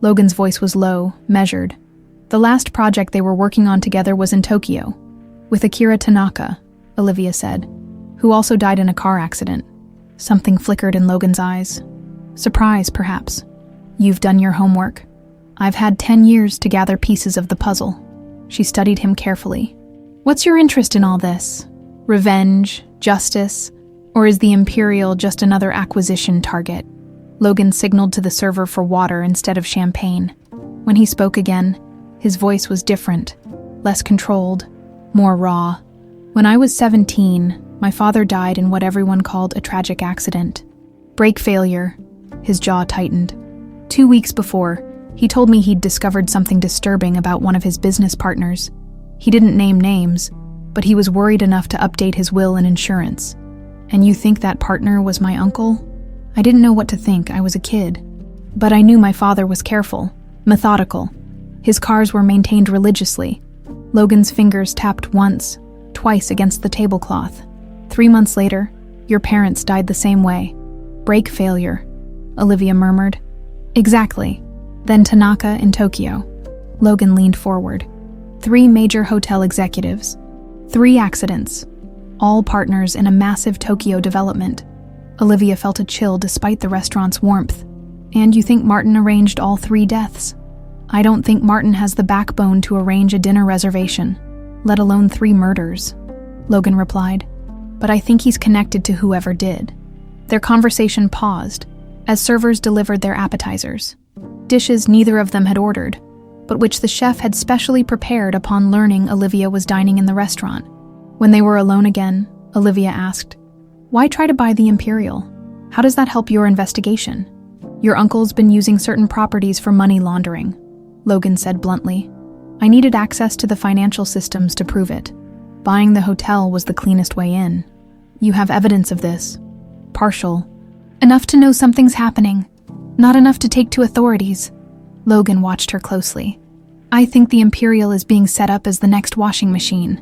Logan's voice was low, measured. The last project they were working on together was in Tokyo, with Akira Tanaka, Olivia said, who also died in a car accident. Something flickered in Logan's eyes. Surprise, perhaps. "You've done your homework. I've had 10 years to gather pieces of the puzzle." She studied him carefully. "What's your interest in all this? Revenge? Justice? Or is the Imperial just another acquisition target?" Logan signaled to the server for water instead of champagne. When he spoke again, his voice was different, less controlled, more raw. "When I was 17, my father died in what everyone called a tragic accident. Brake failure." His jaw tightened. 2 weeks before, he told me he'd discovered something disturbing about one of his business partners. He didn't name names, but he was worried enough to update his will and insurance. "And you think that partner was my uncle?" I didn't know what to think, I was a kid. But I knew my father was careful, methodical. His cars were maintained religiously. Logan's fingers tapped once, twice against the tablecloth. 3 months later, your parents died the same way. "Brake failure," Olivia murmured. "Exactly. Then Tanaka in Tokyo." Logan leaned forward. 3 major hotel executives. 3 accidents. All partners in a massive Tokyo development. Olivia felt a chill despite the restaurant's warmth. "And you think Martin arranged all 3 deaths?" "I don't think Martin has the backbone to arrange a dinner reservation, let alone 3 murders," Logan replied. "But I think he's connected to whoever did." Their conversation paused as servers delivered their appetizers. Dishes neither of them had ordered, but which the chef had specially prepared upon learning Olivia was dining in the restaurant. When they were alone again, Olivia asked, "Why try to buy the Imperial? How does that help your investigation?" "Your uncle's been using certain properties for money laundering," Logan said bluntly. "I needed access to the financial systems to prove it. Buying the hotel was the cleanest way in." "You have evidence of this?" "Partial. Enough to know something's happening. Not enough to take to authorities." Logan watched her closely. "I think the Imperial is being set up as the next washing machine.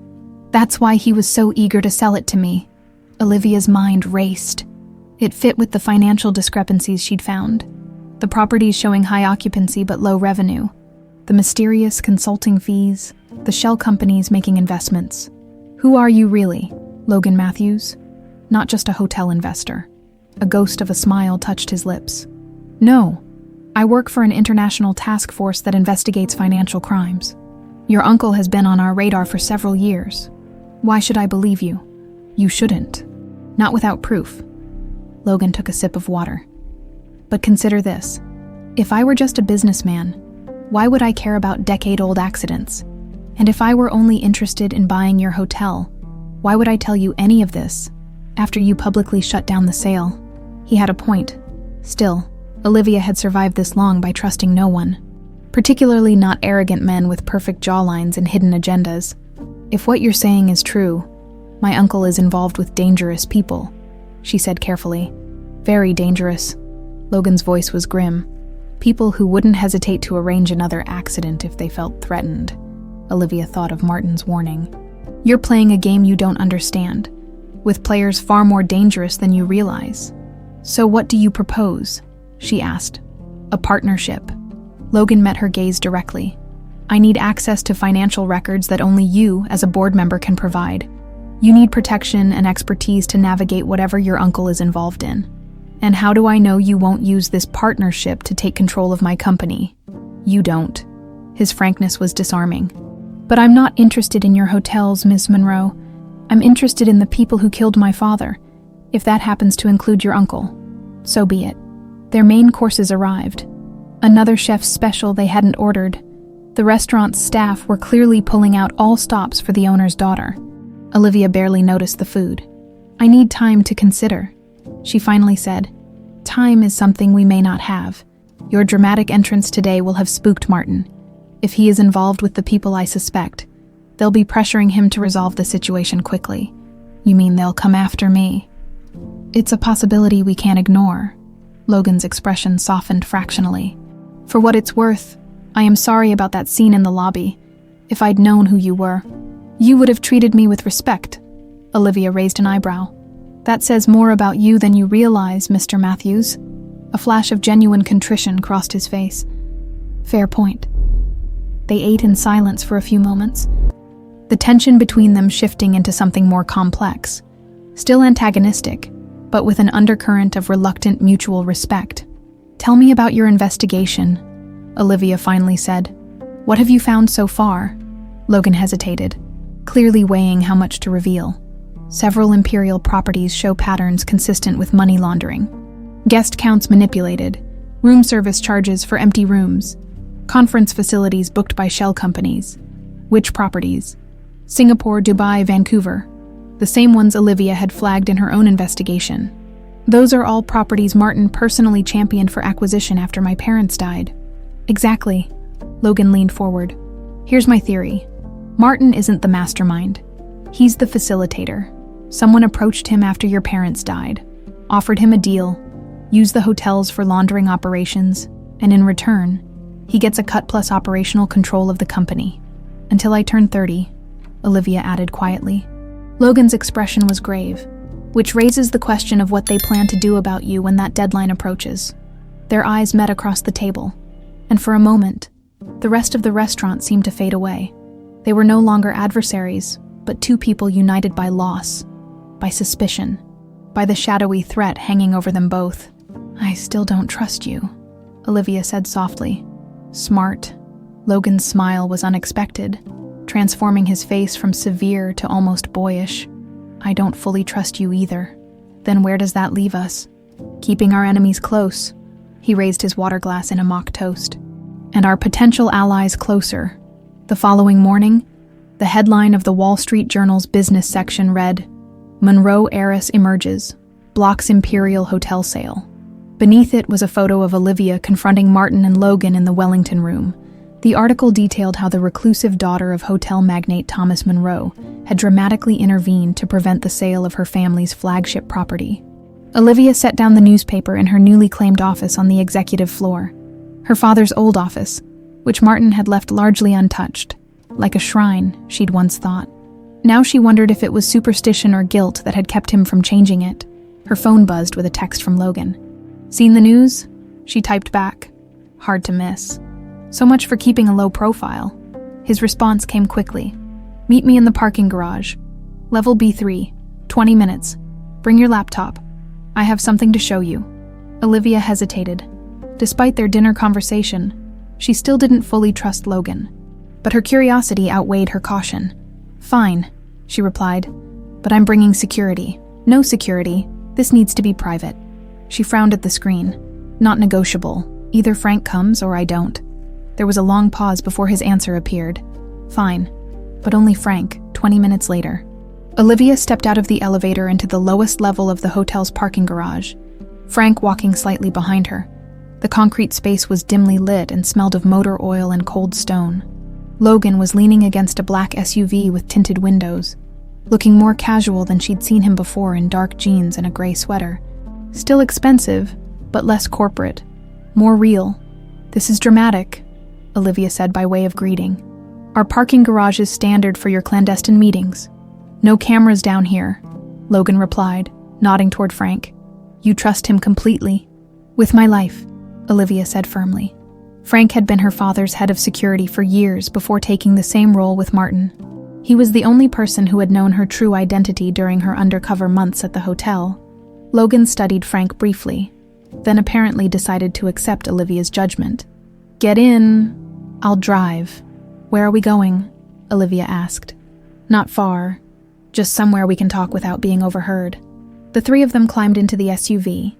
That's why he was so eager to sell it to me." Olivia's mind raced. It fit with the financial discrepancies she'd found. The properties showing high occupancy but low revenue. The mysterious consulting fees. The shell companies making investments. "Who are you really, Logan Matthews?" "Not just a hotel investor." A ghost of a smile touched his lips. "No, I work for an international task force that investigates financial crimes. Your uncle has been on our radar for several years. Why should I believe you?" "You shouldn't. Not without proof." Logan took a sip of water. "But consider this. If I were just a businessman, why would I care about decade-old accidents? And if I were only interested in buying your hotel, why would I tell you any of this after you publicly shut down the sale?" He had a point. Still, Olivia had survived this long by trusting no one, particularly not arrogant men with perfect jawlines and hidden agendas. "If what you're saying is true, my uncle is involved with dangerous people," she said carefully. "Very dangerous." Logan's voice was grim. People who wouldn't hesitate to arrange another accident if they felt threatened. Olivia thought of Martin's warning. You're playing a game you don't understand, with players far more dangerous than you realize. So what do you propose? She asked. A partnership. Logan met her gaze directly. I need access to financial records that only you, as a board member, can provide. You need protection and expertise to navigate whatever your uncle is involved in. And how do I know you won't use this partnership to take control of my company? You don't. His frankness was disarming. But I'm not interested in your hotels, Miss Monroe. I'm interested in the people who killed my father. If that happens to include your uncle, so be it. Their main courses arrived. Another chef's special they hadn't ordered. The restaurant's staff were clearly pulling out all stops for the owner's daughter. Olivia barely noticed the food. I need time to consider, she finally said. Time is something we may not have. Your dramatic entrance today will have spooked Martin. If he is involved with the people I suspect, they'll be pressuring him to resolve the situation quickly. You mean they'll come after me? It's a possibility we can't ignore. Logan's expression softened fractionally. For what it's worth, I am sorry about that scene in the lobby. If I'd known who you were, you would have treated me with respect. Olivia raised an eyebrow. That says more about you than you realize, Mr. Matthews. A flash of genuine contrition crossed his face. Fair point. They ate in silence for a few moments, the tension between them shifting into something more complex. Still antagonistic, but with an undercurrent of reluctant mutual respect. Tell me about your investigation, Olivia finally said. What have you found so far? Logan hesitated, clearly weighing how much to reveal. Several Imperial properties show patterns consistent with money laundering. Guest counts manipulated, room service charges for empty rooms, conference facilities booked by shell companies. Which properties? Singapore, Dubai, Vancouver. The same ones Olivia had flagged in her own investigation. Those are all properties Martin personally championed for acquisition after my parents died. Exactly. Logan leaned forward. Here's my theory. Martin isn't the mastermind. He's the facilitator. Someone approached him after your parents died, offered him a deal, used the hotels for laundering operations, and in return, he gets a cut plus operational control of the company. Until I turn 30, Olivia added quietly. Logan's expression was grave, which raises the question of what they plan to do about you when that deadline approaches. Their eyes met across the table, and for a moment, the rest of the restaurant seemed to fade away. They were no longer adversaries, but two people united by loss, by suspicion, by the shadowy threat hanging over them both. I still don't trust you, Olivia said softly. Smart. Logan's smile was unexpected, transforming his face from severe to almost boyish. I don't fully trust you either. Then where does that leave us? Keeping our enemies close. He raised his water glass in a mock toast. And our potential allies closer. The following morning, the headline of the Wall Street Journal's business section read, Monroe heiress emerges, blocks Imperial Hotel sale. Beneath it was a photo of Olivia confronting Martin and Logan in the Wellington room. The article detailed how the reclusive daughter of hotel magnate Thomas Monroe had dramatically intervened to prevent the sale of her family's flagship property. Olivia set down the newspaper in her newly claimed office on the executive floor, her father's old office, which Martin had left largely untouched, like a shrine, she'd once thought. Now she wondered if it was superstition or guilt that had kept him from changing it. Her phone buzzed with a text from Logan. Seen the news? She typed back. Hard to miss. So much for keeping a low profile. His response came quickly. Meet me in the parking garage. Level B3. 20 minutes. Bring your laptop. I have something to show you. Olivia hesitated. Despite their dinner conversation, she still didn't fully trust Logan. But her curiosity outweighed her caution. Fine, she replied. But I'm bringing security. No security. This needs to be private. She frowned at the screen. Not negotiable. Either Frank comes or I don't. There was a long pause before his answer appeared. Fine. But only Frank, 20 minutes later. Olivia stepped out of the elevator into the lowest level of the hotel's parking garage, Frank walking slightly behind her. The concrete space was dimly lit and smelled of motor oil and cold stone. Logan was leaning against a black SUV with tinted windows, looking more casual than she'd seen him before in dark jeans and a gray sweater. Still expensive, but less corporate. More real. "This is dramatic," Olivia said by way of greeting. "Our parking garage is standard for your clandestine meetings." "No cameras down here," Logan replied, nodding toward Frank. "You trust him completely?" "With my life," Olivia said firmly. Frank had been her father's head of security for years before taking the same role with Martin. He was the only person who had known her true identity during her undercover months at the hotel. Logan studied Frank briefly, then apparently decided to accept Olivia's judgment. "Get in. I'll drive." "Where are we going?" Olivia asked. "Not far. Just somewhere we can talk without being overheard." The three of them climbed into the SUV,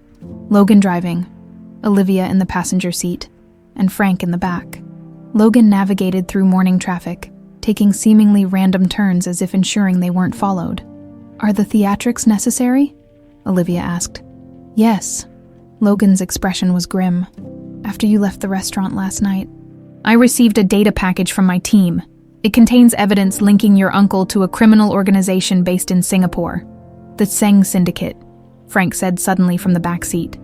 Logan driving, Olivia in the passenger seat, and Frank in the back. Logan navigated through morning traffic, taking seemingly random turns as if ensuring they weren't followed. "Are the theatrics necessary?" Olivia asked. "Yes." Logan's expression was grim. "After you left the restaurant last night, I received a data package from my team. It contains evidence linking your uncle to a criminal organization based in Singapore. The Tseng Syndicate," Frank said suddenly from the back seat.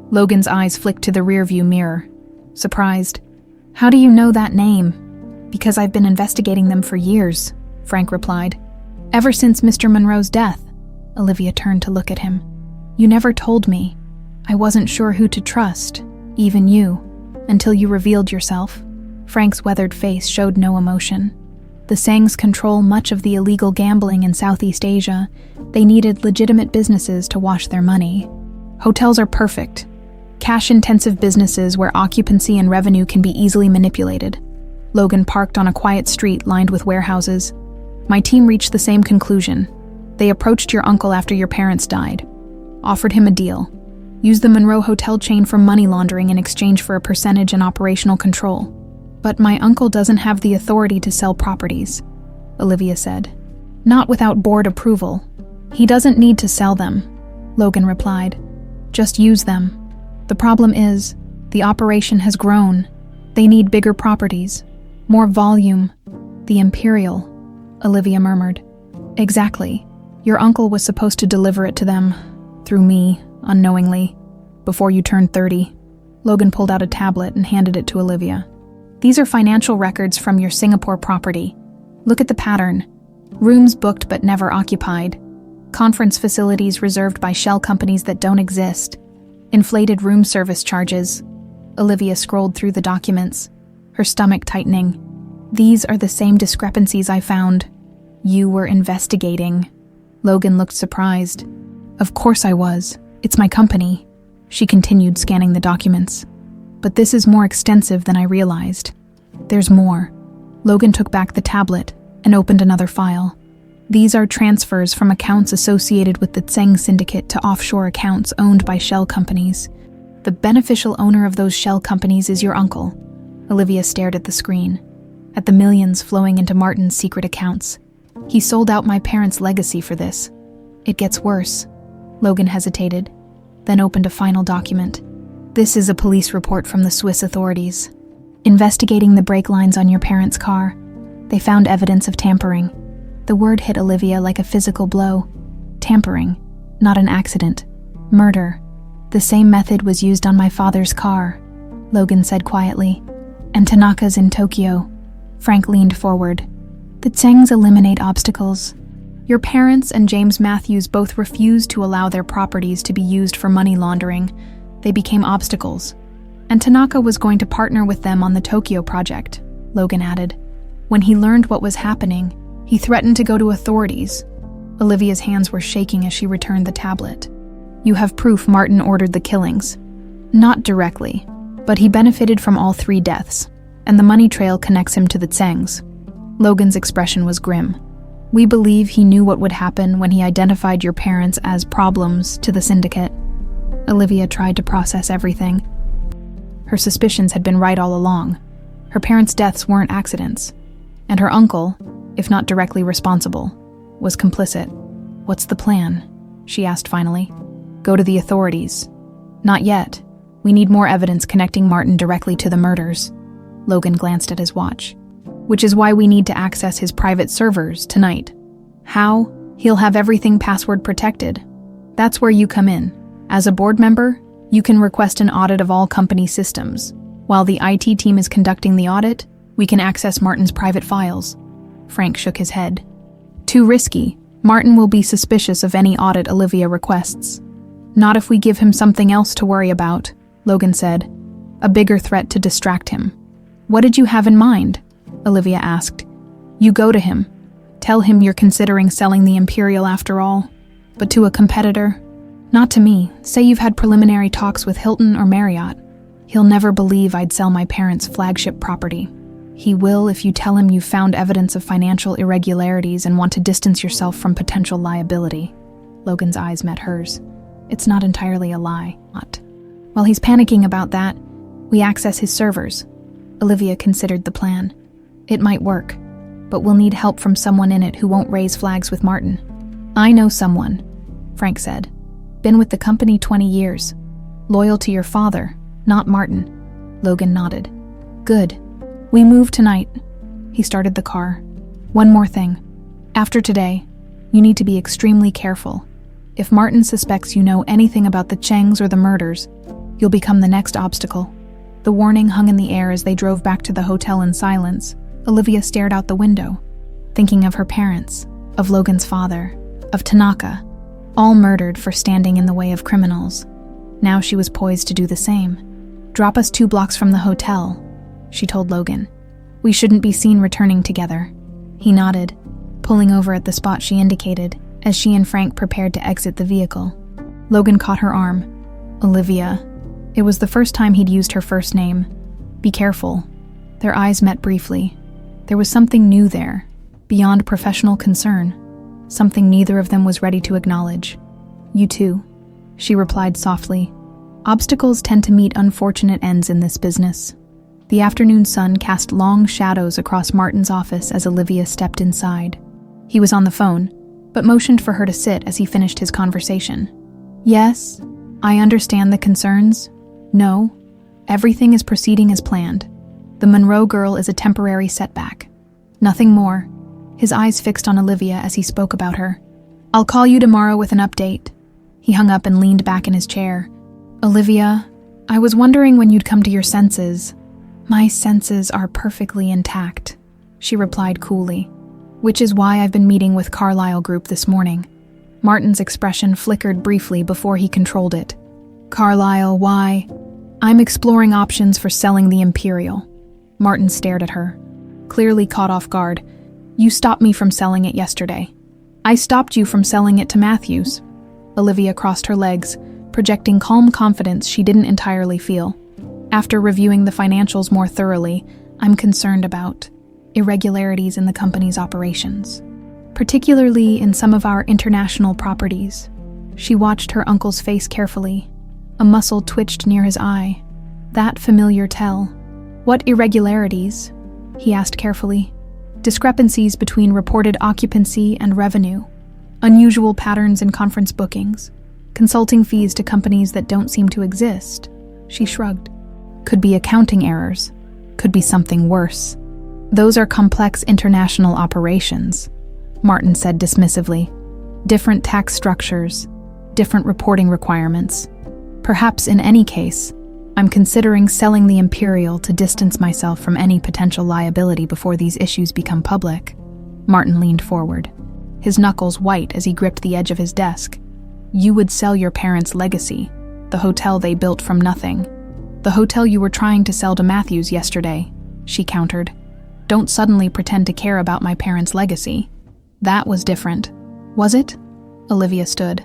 Logan's eyes flicked to the rearview mirror. Surprised. "How do you know that name?" "Because I've been investigating them for years," Frank replied. "Ever since Mr. Monroe's death." Olivia turned to look at him. "You never told me. I wasn't sure who to trust, even you, until you revealed yourself." Frank's weathered face showed no emotion. The Tsengs control much of the illegal gambling in Southeast Asia. They needed legitimate businesses to wash their money. Hotels are perfect. Cash-intensive businesses where occupancy and revenue can be easily manipulated. Logan parked on a quiet street lined with warehouses. "My team reached the same conclusion. They approached your uncle after your parents died, offered him a deal, used the Monroe hotel chain for money laundering in exchange for a percentage and operational control. But my uncle doesn't have the authority to sell properties," Olivia said. "Not without board approval. He doesn't need to sell them," Logan replied. "Just use them. The problem is, the operation has grown. They need bigger properties, more volume." "The Imperial," Olivia murmured. "Exactly. Your uncle was supposed to deliver it to them, through me, unknowingly, before you turned 30. Logan pulled out a tablet and handed it to Olivia. "These are financial records from your Singapore property. Look at the pattern. Rooms booked but never occupied. Conference facilities reserved by shell companies that don't exist. Inflated room service charges." Olivia scrolled through the documents, her stomach tightening. "These are the same discrepancies I found. You were investigating." Logan looked surprised. "Of course I was. It's my company." She continued scanning the documents. "But this is more extensive than I realized. There's more." Logan took back the tablet and opened another file. "These are transfers from accounts associated with the Tseng Syndicate to offshore accounts owned by shell companies. The beneficial owner of those shell companies is your uncle." Olivia stared at the screen, at the millions flowing into Martin's secret accounts. "He sold out my parents' legacy for this." "It gets worse." Logan hesitated, then opened a final document. "This is a police report from the Swiss authorities. Investigating the brake lines on your parents' car, they found evidence of tampering." The word hit Olivia like a physical blow. Tampering, not an accident. Murder. "The same method was used on my father's car," Logan said quietly. "And Tanaka's in Tokyo." Frank leaned forward. "The Tsengs eliminate obstacles. Your parents and James Matthews both refused to allow their properties to be used for money laundering. They became obstacles. And Tanaka was going to partner with them on the Tokyo project," Logan added. "When he learned what was happening, he threatened to go to authorities." Olivia's hands were shaking as she returned the tablet. "You have proof Martin ordered the killings." "Not directly, but he benefited from all 3 deaths, and the money trail connects him to the Tsengs." Logan's expression was grim. "We believe he knew what would happen when he identified your parents as problems to the syndicate." Olivia tried to process everything. Her suspicions had been right all along. Her parents' deaths weren't accidents. And her uncle, if not directly responsible, was complicit. "What's the plan?" she asked finally. "Go to the authorities." "Not yet. We need more evidence connecting Martin directly to the murders." Logan glanced at his watch. "Which is why we need to access his private servers tonight." "How?" "He'll have everything password protected. That's where you come in. As a board member, you can request an audit of all company systems. While the IT team is conducting the audit, we can access Martin's private files. Frank shook his head. Too risky. Martin will be suspicious of any audit Olivia requests. Not if we give him something else to worry about, Logan said. A bigger threat to distract him. What did you have in mind? Olivia asked. You go to him. Tell him you're considering selling the Imperial after all. But to a competitor? Not to me. Say you've had preliminary talks with Hilton or Marriott. He'll never believe I'd sell my parents' flagship property. He will if you tell him you've found evidence of financial irregularities and want to distance yourself from potential liability. Logan's eyes met hers. It's not entirely a lie. While he's panicking about that, we access his servers. Olivia considered the plan. It might work, but we'll need help from someone in it who won't raise flags with Martin. I know someone, Frank said. Been with the company 20 years. Loyal to your father, not Martin. Logan nodded. Good. We move tonight. He started the car. One more thing. After today, you need to be extremely careful. If Martin suspects you know anything about the Chengs or the murders, you'll become the next obstacle. The warning hung in the air as they drove back to the hotel in silence. Olivia stared out the window, thinking of her parents, of Logan's father, of Tanaka, all murdered for standing in the way of criminals. Now she was poised to do the same. Drop us 2 blocks from the hotel, she told Logan. We shouldn't be seen returning together. He nodded, pulling over at the spot she indicated, as she and Frank prepared to exit the vehicle. Logan caught her arm. Olivia. It was the first time he'd used her first name. Be careful. Their eyes met briefly. There was something new there, beyond professional concern, something neither of them was ready to acknowledge. You too, she replied softly. Obstacles tend to meet unfortunate ends in this business. The afternoon sun cast long shadows across Martin's office as Olivia stepped inside. He was on the phone, but motioned for her to sit as he finished his conversation. Yes, I understand the concerns. No, everything is proceeding as planned. The Monroe girl is a temporary setback. Nothing more. His eyes fixed on Olivia as he spoke about her. I'll call you tomorrow with an update. He hung up and leaned back in his chair. Olivia, I was wondering when you'd come to your senses. My senses are perfectly intact, she replied coolly, which is why I've been meeting with Carlyle Group this morning. Martin's expression flickered briefly before he controlled it. Carlyle, why? I'm exploring options for selling the Imperial. Martin stared at her, clearly caught off guard. You stopped me from selling it yesterday. I stopped you from selling it to Matthews. Olivia crossed her legs, projecting calm confidence she didn't entirely feel. After reviewing the financials more thoroughly, I'm concerned about irregularities in the company's operations, particularly in some of our international properties. She watched her uncle's face carefully. A muscle twitched near his eye. That familiar tell. What irregularities? He asked carefully. Discrepancies between reported occupancy and revenue. Unusual patterns in conference bookings. Consulting fees to companies that don't seem to exist. She shrugged. Could be accounting errors. Could be something worse. Those are complex international operations, Martin said dismissively. Different tax structures, different reporting requirements. Perhaps in any case, I'm considering selling the Imperial to distance myself from any potential liability before these issues become public. Martin leaned forward, his knuckles white as he gripped the edge of his desk. You would sell your parents' legacy, the hotel they built from nothing. The hotel you were trying to sell to Matthews yesterday, she countered. Don't suddenly pretend to care about my parents' legacy. That was different. Was it? Olivia stood.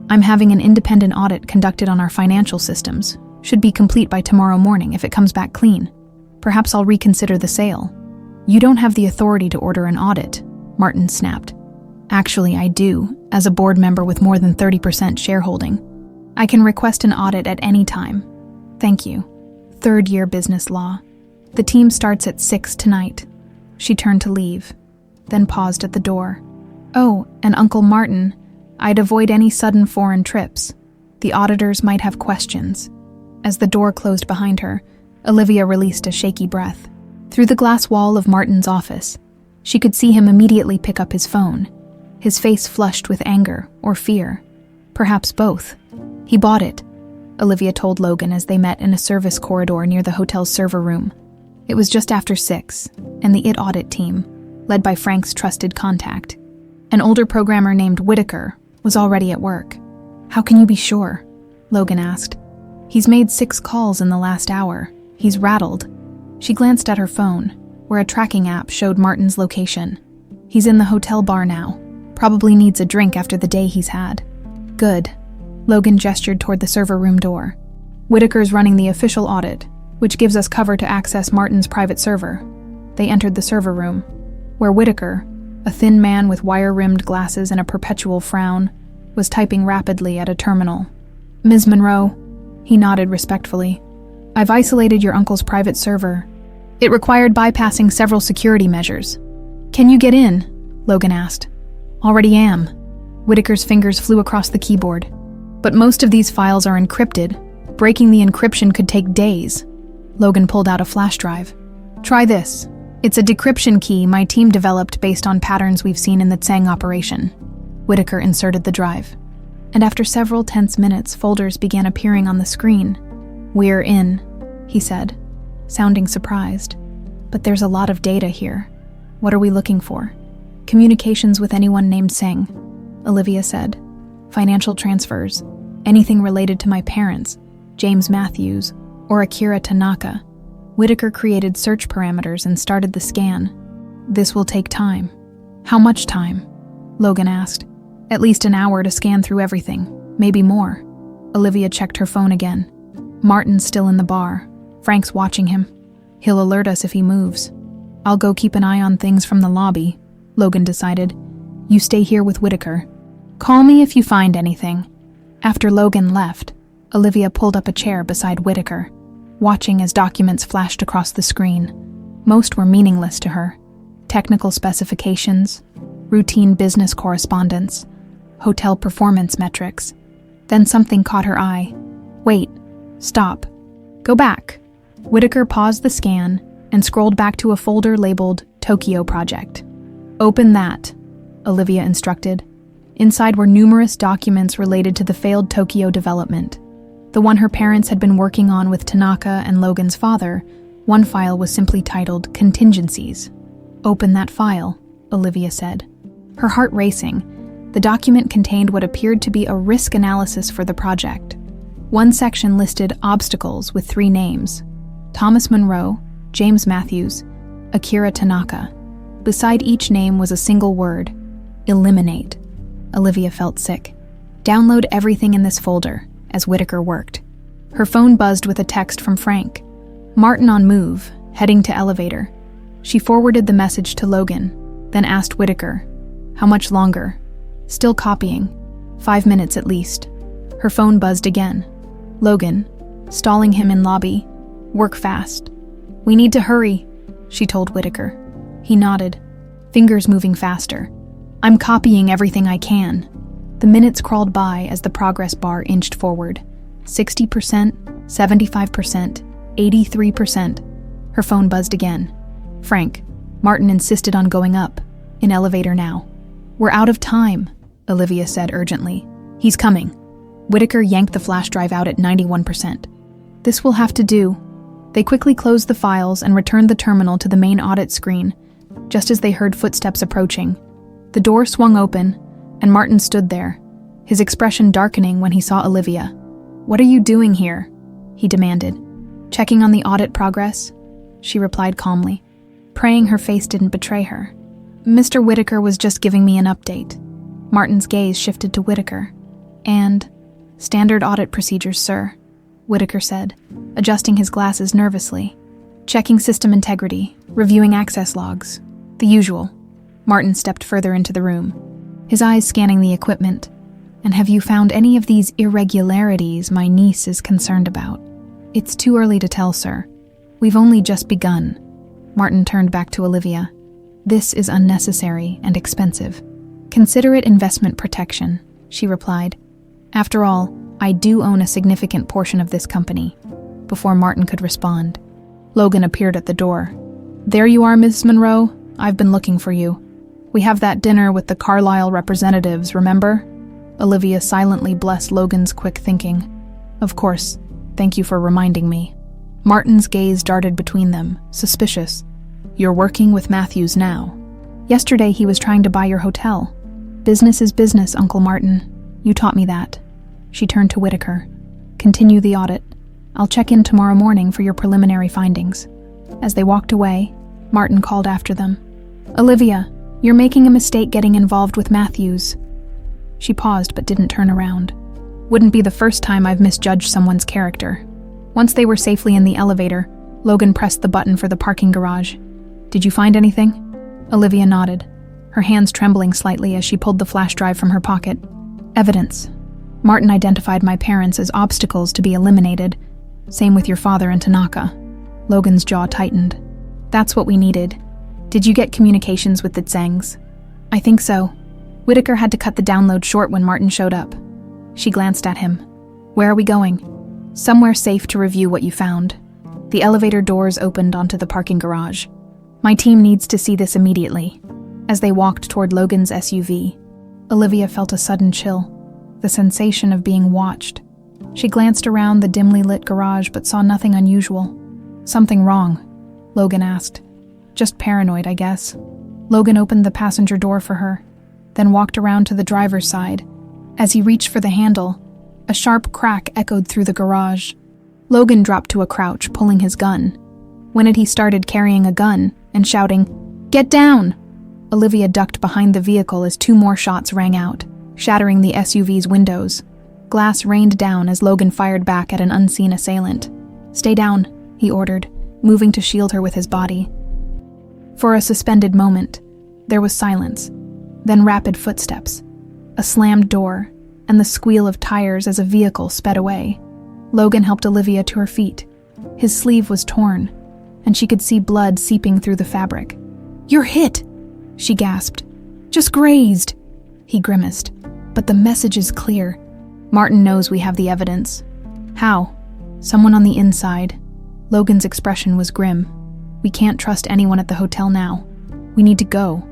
I'm having an independent audit conducted on our financial systems. Should be complete by tomorrow morning if it comes back clean. Perhaps I'll reconsider the sale. You don't have the authority to order an audit, Martin snapped. Actually, I do, as a board member with more than 30% shareholding. I can request an audit at any time. Thank you. 3rd-year business law. The team starts at 6 tonight. She turned to leave, then paused at the door. Oh, and Uncle Martin, I'd avoid any sudden foreign trips. The auditors might have questions. As the door closed behind her, Olivia released a shaky breath. Through the glass wall of Martin's office, she could see him immediately pick up his phone, his face flushed with anger or fear, perhaps both. He bought it. Olivia told Logan as they met in a service corridor near the hotel's server room. It was just after 6, and the IT audit team, led by Frank's trusted contact, an older programmer named Whitaker, was already at work. "How can you be sure?" Logan asked. "He's made 6 calls in the last hour. He's rattled." She glanced at her phone, where a tracking app showed Martin's location. "He's in the hotel bar now. Probably needs a drink after the day he's had." "Good." Logan gestured toward the server room door. "Whitaker's running the official audit, which gives us cover to access Martin's private server." They entered the server room, where Whitaker, a thin man with wire-rimmed glasses and a perpetual frown, was typing rapidly at a terminal. "Ms. Monroe," he nodded respectfully, "I've isolated your uncle's private server. It required bypassing several security measures." "Can you get in?" Logan asked. "Already am." Whitaker's fingers flew across the keyboard. "But most of these files are encrypted. Breaking the encryption could take days." Logan pulled out a flash drive. "Try this. It's a decryption key my team developed based on patterns we've seen in the Tsang operation." Whitaker inserted the drive, and after several tense minutes, folders began appearing on the screen. "We're in," he said, sounding surprised. "But there's a lot of data here. What are we looking for?" "Communications with anyone named Tsang," Olivia said. "Financial transfers, anything related to my parents, James Matthews, or Akira Tanaka." Whitaker created search parameters and started the scan. "This will take time." "How much time?" Logan asked. "At least an hour to scan through everything, maybe more." Olivia checked her phone again. "Martin's still in the bar. Frank's watching him. He'll alert us if he moves." "I'll go keep an eye on things from the lobby," Logan decided. "You stay here with Whitaker. Call me if you find anything." After Logan left, Olivia pulled up a chair beside Whitaker, watching as documents flashed across the screen. Most were meaningless to her. Technical specifications, routine business correspondence, hotel performance metrics. Then something caught her eye. "Wait, stop. Go back." Whitaker paused the scan and scrolled back to a folder labeled Tokyo Project. "Open that," Olivia instructed. Inside were numerous documents related to the failed Tokyo development. The one her parents had been working on with Tanaka and Logan's father, one file was simply titled Contingencies. "Open that file," Olivia said. Her heart racing, the document contained what appeared to be a risk analysis for the project. One section listed obstacles with 3 names: Thomas Monroe, James Matthews, Akira Tanaka. Beside each name was a single word: eliminate. Olivia felt sick. "Download everything in this folder," as Whitaker worked. Her phone buzzed with a text from Frank. "Martin on move, heading to elevator." She forwarded the message to Logan, then asked Whitaker, "How much longer?" "Still copying. 5 minutes at least." Her phone buzzed again. "Logan, stalling him in lobby. Work fast." "We need to hurry," she told Whitaker. He nodded, fingers moving faster. "I'm copying everything I can." The minutes crawled by as the progress bar inched forward. 60%, 75%, 83%. Her phone buzzed again. "Frank, Martin insisted on going up. In elevator now." "We're out of time," Olivia said urgently. "He's coming." Whitaker yanked the flash drive out at 91%. "This will have to do." They quickly closed the files and returned the terminal to the main audit screen, just as they heard footsteps approaching. The door swung open, and Martin stood there, his expression darkening when he saw Olivia. "What are you doing here?" he demanded. "Checking on the audit progress," she replied calmly, praying her face didn't betray her. "Mr. Whitaker was just giving me an update." Martin's gaze shifted to Whitaker. "And standard audit procedures, sir," Whitaker said, adjusting his glasses nervously. "Checking system integrity, reviewing access logs, the usual." Martin stepped further into the room, his eyes scanning the equipment. "And have you found any of these irregularities my niece is concerned about?" "It's too early to tell, sir. We've only just begun." Martin turned back to Olivia. "This is unnecessary and expensive. Consider it investment protection," she replied. "After all, I do own a significant portion of this company." Before Martin could respond, Logan appeared at the door. "There you are, Miss Monroe. I've been looking for you. We have that dinner with the Carlisle representatives, remember?" Olivia silently blessed Logan's quick thinking. Of course. Thank you for reminding me. Martin's gaze darted between them, suspicious. You're working with Matthews now. Yesterday he was trying to buy your hotel. Business is business, Uncle Martin. You taught me that. She turned to Whitaker. Continue the audit. I'll check in tomorrow morning for your preliminary findings. As they walked away, Martin called after them. Olivia, you're making a mistake getting involved with Matthews. She paused but didn't turn around. Wouldn't be the first time I've misjudged someone's character. Once they were safely in the elevator, Logan pressed the button for the parking garage. Did you find anything? Olivia nodded, her hands trembling slightly as she pulled the flash drive from her pocket. Evidence. Martin identified my parents as obstacles to be eliminated. Same with your father and Tanaka. Logan's jaw tightened. That's what we needed. Did you get communications with the Tsengs? I think so. Whitaker had to cut the download short when Martin showed up. She glanced at him. Where are we going? Somewhere safe to review what you found. The elevator doors opened onto the parking garage. My team needs to see this immediately. As they walked toward Logan's SUV, Olivia felt a sudden chill, the sensation of being watched. She glanced around the dimly lit garage but saw nothing unusual. Something wrong? Logan asked. Just paranoid, I guess. Logan opened the passenger door for her, then walked around to the driver's side. As he reached for the handle, a sharp crack echoed through the garage. Logan dropped to a crouch, pulling his gun. When he started carrying a gun and shouting, "Get down!" Olivia ducked behind the vehicle as 2 more shots rang out, shattering the SUV's windows. Glass rained down as Logan fired back at an unseen assailant. "Stay down," he ordered, moving to shield her with his body. For a suspended moment, there was silence, then rapid footsteps, a slammed door, and the squeal of tires as a vehicle sped away. Logan helped Olivia to her feet. His sleeve was torn, and she could see blood seeping through the fabric. "You're hit!" she gasped. "Just grazed!" He grimaced. "But the message is clear. Martin knows we have the evidence." "How?" "Someone on the inside." Logan's expression was grim. "We can't trust anyone at the hotel now. We need to go."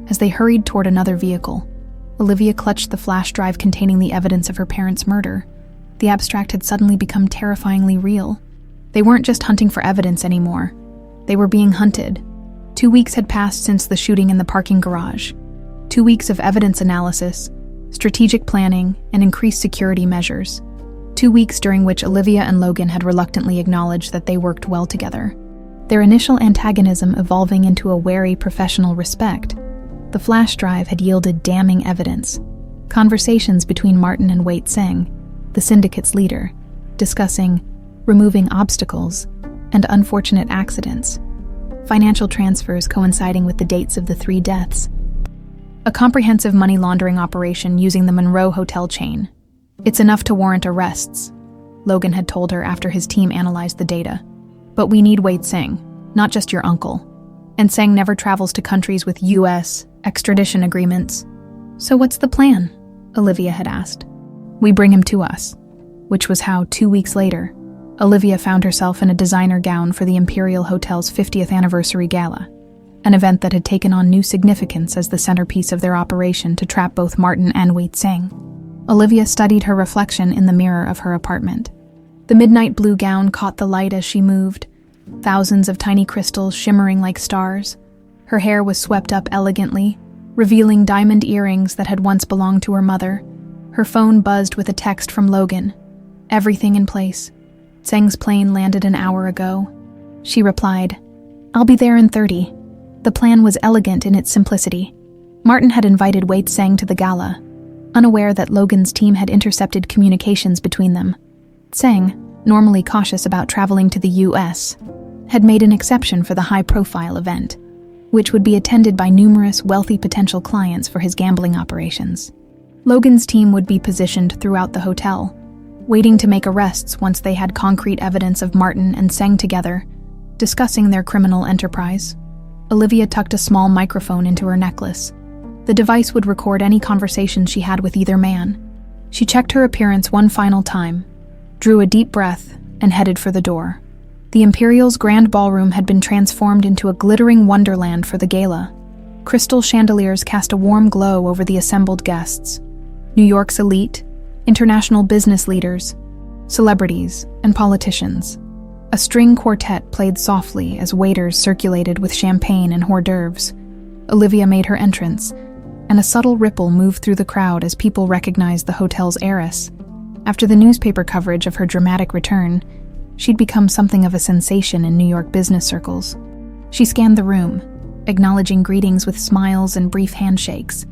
As they hurried toward another vehicle, Olivia clutched the flash drive containing the evidence of her parents' murder. The abstract had suddenly become terrifyingly real. They weren't just hunting for evidence anymore. They were being hunted. 2 weeks had passed since the shooting in the parking garage. 2 weeks of evidence analysis, strategic planning, and increased security measures. 2 weeks during which Olivia and Logan had reluctantly acknowledged that they worked well together. Their initial antagonism evolving into a wary professional respect. The flash drive had yielded damning evidence. Conversations between Martin and Wei Tseng, the syndicate's leader, discussing removing obstacles and unfortunate accidents. Financial transfers coinciding with the dates of the 3 deaths. A comprehensive money laundering operation using the Monroe Hotel chain. "It's enough to warrant arrests," Logan had told her after his team analyzed the data. "But we need Wei Tseng, not just your uncle. And Tseng never travels to countries with U.S. extradition agreements." "So what's the plan?" Olivia had asked. "We bring him to us," which was how 2 weeks later, Olivia found herself in a designer gown for the Imperial Hotel's 50th anniversary gala, an event that had taken on new significance as the centerpiece of their operation to trap both Martin and Wei Tseng. Olivia studied her reflection in the mirror of her apartment. The midnight blue gown caught the light as she moved, thousands of tiny crystals shimmering like stars. Her hair was swept up elegantly, revealing diamond earrings that had once belonged to her mother. Her phone buzzed with a text from Logan. "Everything in place. Tseng's plane landed an hour ago." She replied, "I'll be there in 30. The plan was elegant in its simplicity. Martin had invited Wei Tseng to the gala, unaware that Logan's team had intercepted communications between them. Tseng, normally cautious about traveling to the U.S., had made an exception for the high-profile event, which would be attended by numerous wealthy potential clients for his gambling operations. Logan's team would be positioned throughout the hotel, waiting to make arrests once they had concrete evidence of Martin and Tseng together, discussing their criminal enterprise. Olivia tucked a small microphone into her necklace. The device would record any conversation she had with either man. She checked her appearance one final time, drew a deep breath, and headed for the door. The Imperial's grand ballroom had been transformed into a glittering wonderland for the gala. Crystal chandeliers cast a warm glow over the assembled guests. New York's elite, international business leaders, celebrities, and politicians. A string quartet played softly as waiters circulated with champagne and hors d'oeuvres. Olivia made her entrance, and a subtle ripple moved through the crowd as people recognized the hotel's heiress. After the newspaper coverage of her dramatic return, she'd become something of a sensation in New York business circles. She scanned the room, acknowledging greetings with smiles and brief handshakes.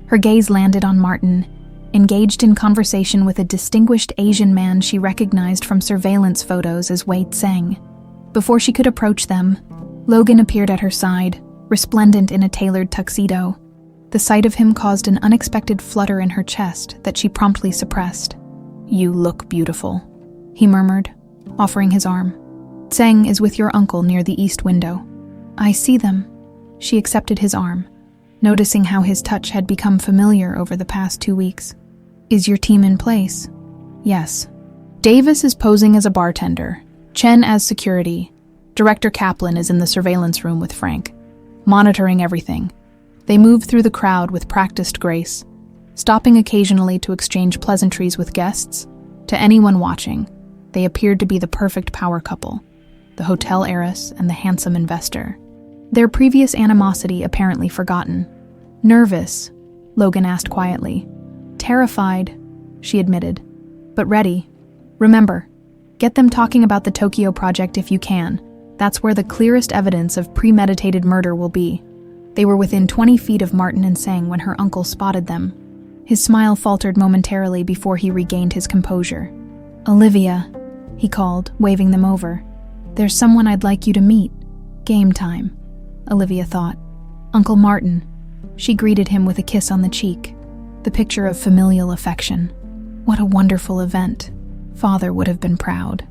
Her gaze landed on Martin, engaged in conversation with a distinguished Asian man she recognized from surveillance photos as Wei Tseng. Before she could approach them, Logan appeared at her side, resplendent in a tailored tuxedo. The sight of him caused an unexpected flutter in her chest that she promptly suppressed. "You look beautiful," he murmured, offering his arm. "Tseng is with your uncle near the east window." "I see them." She accepted his arm, noticing how his touch had become familiar over the past 2 weeks. "Is your team in place?" "Yes. Davis is posing as a bartender, Chen as security. Director Kaplan is in the surveillance room with Frank, monitoring everything." They moved through the crowd with practiced grace, stopping occasionally to exchange pleasantries with guests. To anyone watching, they appeared to be the perfect power couple, the hotel heiress and the handsome investor. Their previous animosity apparently forgotten. "Nervous?" Logan asked quietly. "Terrified," she admitted, "but ready. Remember, get them talking about the Tokyo project if you can. That's where the clearest evidence of premeditated murder will be." They were within 20 feet of Martin and Tseng when her uncle spotted them. His smile faltered momentarily before he regained his composure. "Olivia," he called, waving them over. "There's someone I'd like you to meet." "Game time," Olivia thought. "Uncle Martin." She greeted him with a kiss on the cheek, the picture of familial affection. What a wonderful event. Father would have been proud.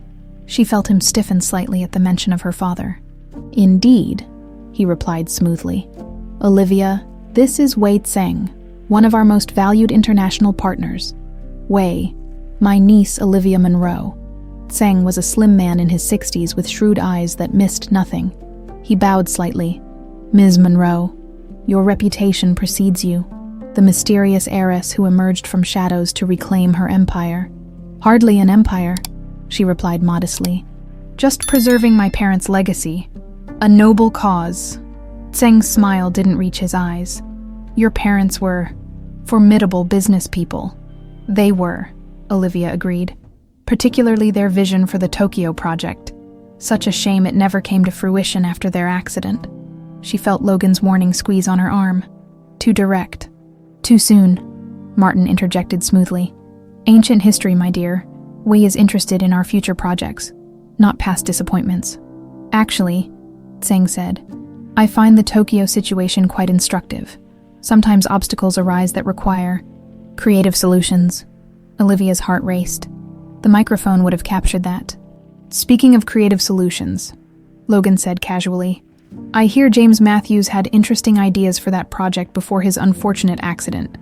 She felt him stiffen slightly at the mention of her father. "Indeed," he replied smoothly. "Olivia, this is Wei Tseng, one of our most valued international partners. Wei, my niece Olivia Monroe." Tseng was a slim man in his 60s with shrewd eyes that missed nothing. He bowed slightly. "Ms. Monroe, your reputation precedes you, the mysterious heiress who emerged from shadows to reclaim her empire." "Hardly an empire," she replied modestly. "Just preserving my parents' legacy. A noble cause." Tseng's smile didn't reach his eyes. "Your parents were formidable business people." "They were," Olivia agreed. "Particularly their vision for the Tokyo project. Such a shame it never came to fruition after their accident." She felt Logan's warning squeeze on her arm. Too direct. "Too soon," Martin interjected smoothly. "Ancient history, my dear. Wei is interested in our future projects, not past disappointments." "Actually," Tseng said, "I find the Tokyo situation quite instructive. Sometimes obstacles arise that require creative solutions." Olivia's heart raced. The microphone would have captured that. "Speaking of creative solutions," Logan said casually, "I hear James Matthews had interesting ideas for that project before his unfortunate accident."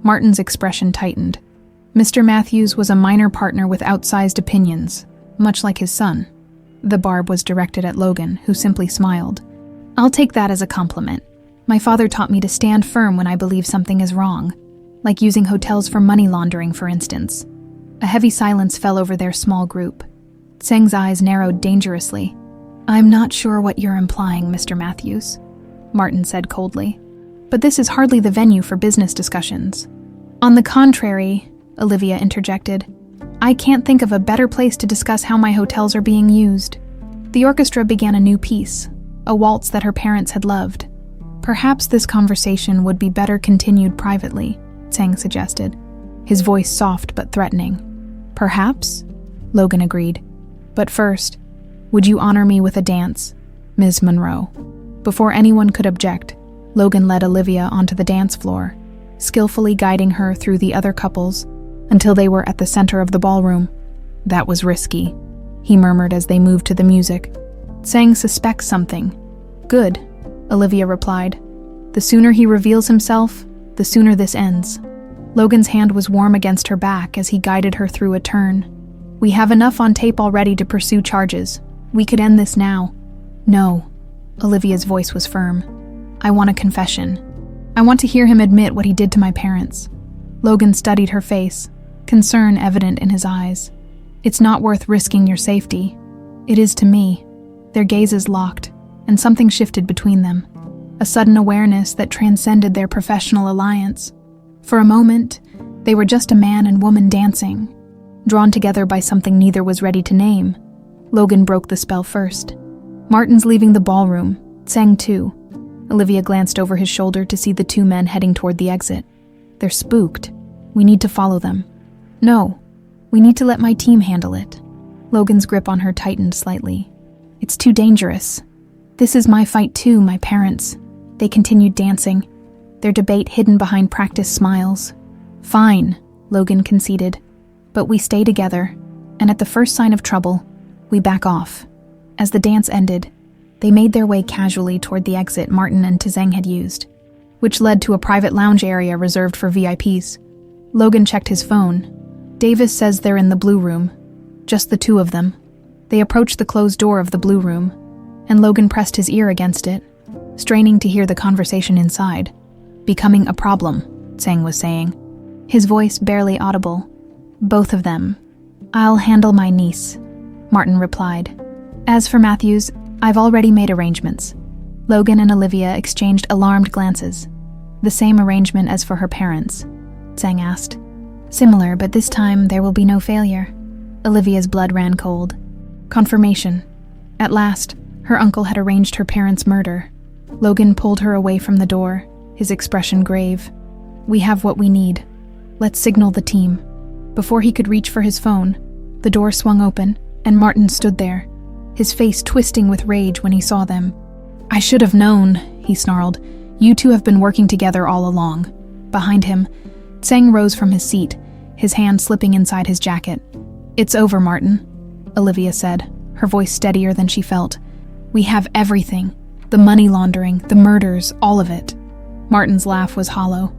Martin's expression tightened. Mr. Matthews was a minor partner with outsized opinions, much like his son. The barb was directed at Logan, who simply smiled. "I'll take that as a compliment. My father taught me to stand firm when I believe something is wrong, like using hotels for money laundering, for instance." A heavy silence fell over their small group. Tseng's eyes narrowed dangerously. "I'm not sure what you're implying, Mr. Matthews," Martin said coldly. "But this is hardly the venue for business discussions." "On the contrary," Olivia interjected, "I can't think of a better place to discuss how my hotels are being used." The orchestra began a new piece, a waltz that her parents had loved. "Perhaps this conversation would be better continued privately," Tseng suggested, his voice soft but threatening. "Perhaps?" Logan agreed. "But first, would you honor me with a dance, Ms. Monroe?" Before anyone could object, Logan led Olivia onto the dance floor, skillfully guiding her through the other couples until they were at the center of the ballroom. "That was risky," he murmured as they moved to the music. "Tseng suspects something." "Good," Olivia replied. "The sooner he reveals himself, the sooner this ends." Logan's hand was warm against her back as he guided her through a turn. "We have enough on tape already to pursue charges. We could end this now." "No," Olivia's voice was firm. "I want a confession. I want to hear him admit what he did to my parents." Logan studied her face, concern evident in his eyes. It's not worth risking your safety. It is to me. Their gazes locked, and something shifted between them. A sudden awareness that transcended their professional alliance. For a moment, they were just a man and woman dancing, drawn together by something neither was ready to name. Logan broke the spell first. Martin's leaving the ballroom. Tseng too. Olivia glanced over his shoulder to see the two men heading toward the exit. They're spooked. We need to follow them. No, we need to let my team handle it. Logan's grip on her tightened slightly. It's too dangerous. This is my fight too, my parents. They continued dancing, their debate hidden behind practiced smiles. Fine, Logan conceded. But we stay together, and at the first sign of trouble, we back off. As the dance ended, they made their way casually toward the exit Martin and Tseng had used, which led to a private lounge area reserved for VIPs. Logan checked his phone. Davis says they're in the blue room. Just the two of them. They approached the closed door of the blue room, and Logan pressed his ear against it, straining to hear the conversation inside. Becoming a problem, Tseng was saying, his voice barely audible. Both of them. I'll handle my niece, Martin replied. As for Matthews, I've already made arrangements. Logan and Olivia exchanged alarmed glances. The same arrangement as for her parents, Tseng asked. Similar, but this time there will be no failure. Olivia's blood ran cold. Confirmation. At last, her uncle had arranged her parents' murder. Logan pulled her away from the door, his expression grave. We have what we need. Let's signal the team. Before he could reach for his phone, the door swung open, and Martin stood there, his face twisting with rage when he saw them. I should have known, he snarled. You two have been working together all along. Behind him, Tseng rose from his seat, his hand slipping inside his jacket. It's over, Martin, Olivia said, her voice steadier than she felt. We have everything. The money laundering, the murders, all of it. Martin's laugh was hollow.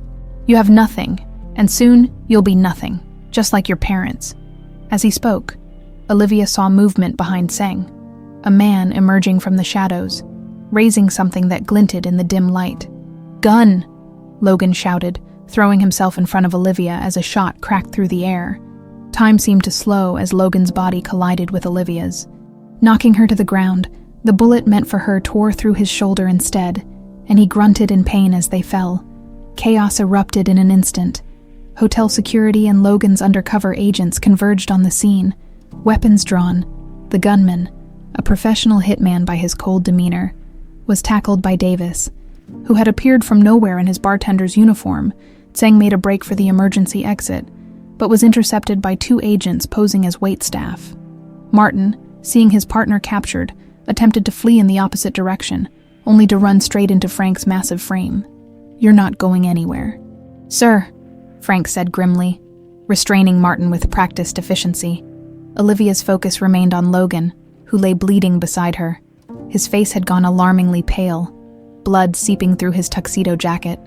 You have nothing, and soon you'll be nothing, just like your parents. As he spoke, Olivia saw movement behind Tseng, a man emerging from the shadows, raising something that glinted in the dim light. Gun! Logan shouted, throwing himself in front of Olivia as a shot cracked through the air. Time seemed to slow as Logan's body collided with Olivia's. Knocking her to the ground, the bullet meant for her tore through his shoulder instead, and he grunted in pain as they fell. Chaos erupted in an instant. Hotel security and Logan's undercover agents converged on the scene, weapons drawn. The gunman, a professional hitman by his cold demeanor, was tackled by Davis, who had appeared from nowhere in his bartender's uniform. Tseng made a break for the emergency exit, but was intercepted by two agents posing as waitstaff. Martin, seeing his partner captured, attempted to flee in the opposite direction, only to run straight into Frank's massive frame. You're not going anywhere. Sir, Frank said grimly, restraining Martin with practiced efficiency. Olivia's focus remained on Logan, who lay bleeding beside her. His face had gone alarmingly pale, blood seeping through his tuxedo jacket.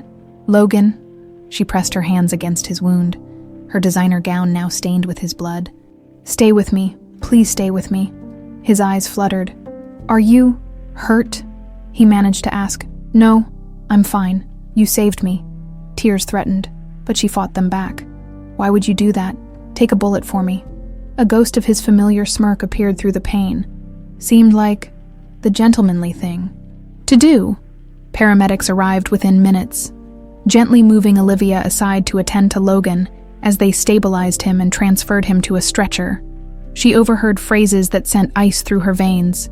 Logan, she pressed her hands against his wound, her designer gown now stained with his blood. Stay with me, please stay with me. His eyes fluttered. Are you hurt? He managed to ask. No, I'm fine. You saved me. Tears threatened, but she fought them back. Why would you do that? Take a bullet for me. A ghost of his familiar smirk appeared through the pain. Seemed like the gentlemanly thing to do. Paramedics arrived within minutes, gently moving Olivia aside to attend to Logan as they stabilized him and transferred him to a stretcher. She overheard phrases that sent ice through her veins.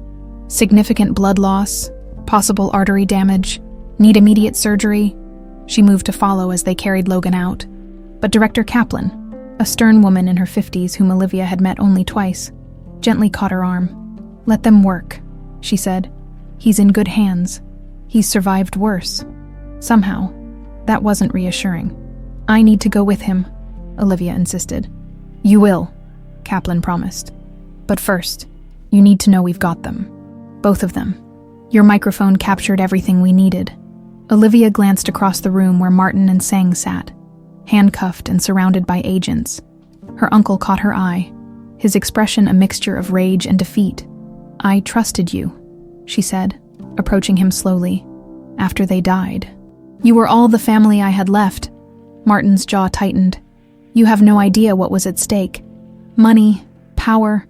Significant blood loss, possible artery damage, need immediate surgery. She moved to follow as they carried Logan out. But Director Kaplan, a stern woman in her 50s whom Olivia had met only twice, gently caught her arm. Let them work, she said. He's in good hands. He's survived worse. Somehow, that wasn't reassuring. I need to go with him, Olivia insisted. You will, Kaplan promised. But first, you need to know we've got them. Both of them. Your microphone captured everything we needed. Olivia glanced across the room where Martin and Tseng sat, handcuffed and surrounded by agents. Her uncle caught her eye, his expression a mixture of rage and defeat. I trusted you, she said, approaching him slowly. After they died. You were all the family I had left. Martin's jaw tightened. You have no idea what was at stake. Money, power.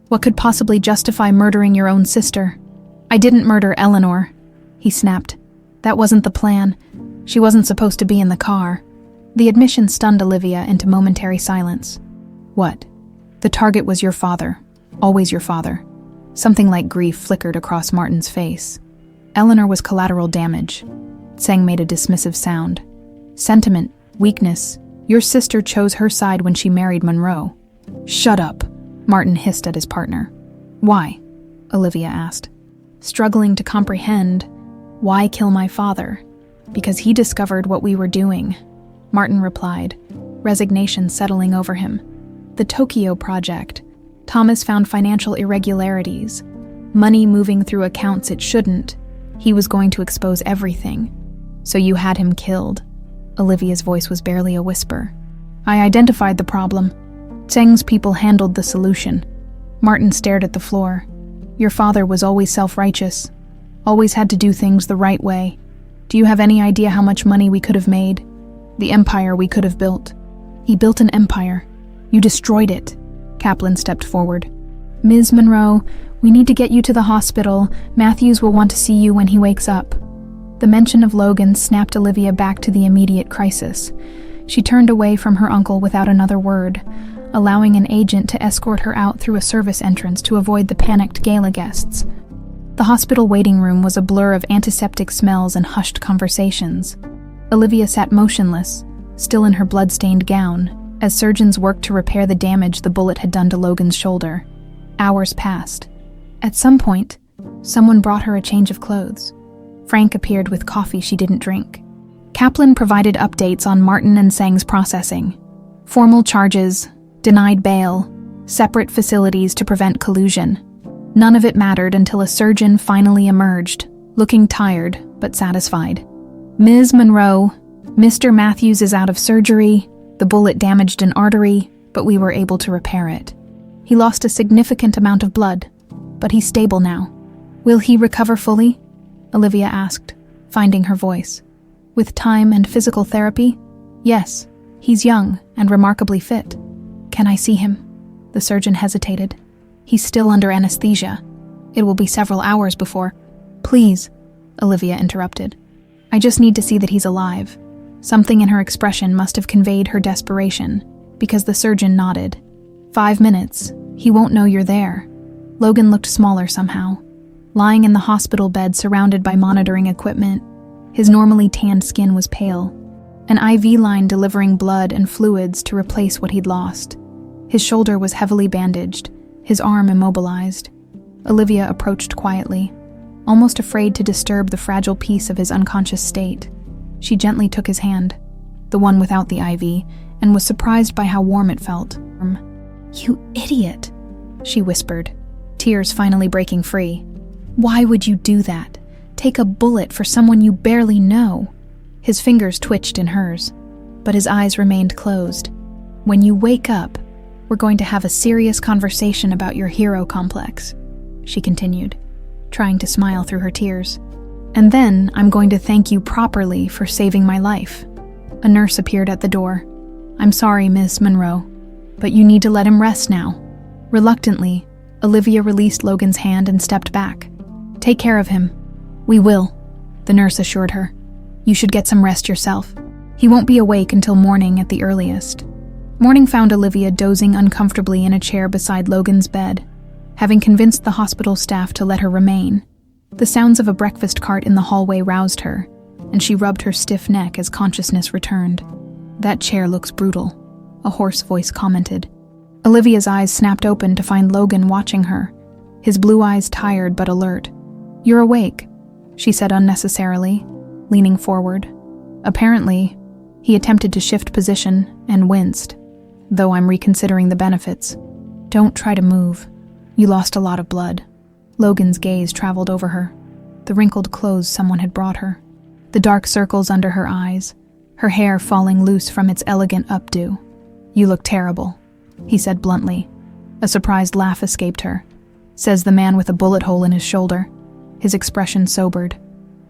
What could possibly justify murdering your own sister? I didn't murder Eleanor, he snapped. That wasn't the plan. She wasn't supposed to be in the car. The admission stunned Olivia into momentary silence. What? The target was your father. Always your father. Something like grief flickered across Martin's face. Eleanor was collateral damage. Tseng made a dismissive sound. Sentiment, weakness. Your sister chose her side when she married Monroe. Shut up, Martin hissed at his partner. Why? Olivia asked. Struggling to comprehend. Why kill my father? Because he discovered what we were doing, Martin replied, resignation settling over him. The Tokyo Project. Thomas found financial irregularities, money moving through accounts it shouldn't. He was going to expose everything. So you had him killed. Olivia's voice was barely a whisper. I identified the problem. Tseng's people handled the solution. Martin stared at the floor. Your father was always self-righteous. Always had to do things the right way. Do you have any idea how much money we could have made? The empire we could have built. He built an empire. You destroyed it. Kaplan stepped forward. Ms. Monroe, we need to get you to the hospital. Matthews will want to see you when he wakes up. The mention of Logan snapped Olivia back to the immediate crisis. She turned away from her uncle without another word, allowing an agent to escort her out through a service entrance to avoid the panicked gala guests. The hospital waiting room was a blur of antiseptic smells and hushed conversations. Olivia sat motionless, still in her blood-stained gown, as surgeons worked to repair the damage the bullet had done to Logan's shoulder. Hours passed. At some point, someone brought her a change of clothes. Frank appeared with coffee she didn't drink. Kaplan provided updates on Martin and Tseng's processing. Formal charges, denied bail, separate facilities to prevent collusion. None of it mattered until a surgeon finally emerged, looking tired but satisfied. Ms. Monroe, Mr. Matthews is out of surgery. The bullet damaged an artery, but we were able to repair it. He lost a significant amount of blood, but he's stable now. Will he recover fully? Olivia asked, finding her voice. With time and physical therapy? Yes, he's young and remarkably fit. Can I see him? The surgeon hesitated. He's still under anesthesia. It will be several hours before. Please, Olivia interrupted. I just need to see that he's alive. Something in her expression must have conveyed her desperation, because the surgeon nodded. 5 minutes. He won't know you're there. Logan looked smaller somehow, lying in the hospital bed surrounded by monitoring equipment. His normally tanned skin was pale, an IV line delivering blood and fluids to replace what he'd lost. His shoulder was heavily bandaged, his arm immobilized. Olivia approached quietly, almost afraid to disturb the fragile peace of his unconscious state. She gently took his hand, the one without the IV, and was surprised by how warm it felt. You idiot, she whispered, tears finally breaking free. Why would you do that? Take a bullet for someone you barely know. His fingers twitched in hers, but his eyes remained closed. When you wake up, we're going to have a serious conversation about your hero complex, she continued, trying to smile through her tears. And then I'm going to thank you properly for saving my life. A nurse appeared at the door. I'm sorry, Miss Monroe, but you need to let him rest now. Reluctantly, Olivia released Logan's hand and stepped back. Take care of him. We will, the nurse assured her. You should get some rest yourself. He won't be awake until morning at the earliest. Morning found Olivia dozing uncomfortably in a chair beside Logan's bed, having convinced the hospital staff to let her remain. The sounds of a breakfast cart in the hallway roused her, and she rubbed her stiff neck as consciousness returned. That chair looks brutal, a hoarse voice commented. Olivia's eyes snapped open to find Logan watching her, his blue eyes tired but alert. You're awake, she said unnecessarily, leaning forward. Apparently, he attempted to shift position and winced, though I'm reconsidering the benefits. Don't try to move. You lost a lot of blood. Logan's gaze traveled over her, the wrinkled clothes someone had brought her, the dark circles under her eyes, her hair falling loose from its elegant updo. You look terrible, he said bluntly. A surprised laugh escaped her. Says the man with a bullet hole in his shoulder. His expression sobered.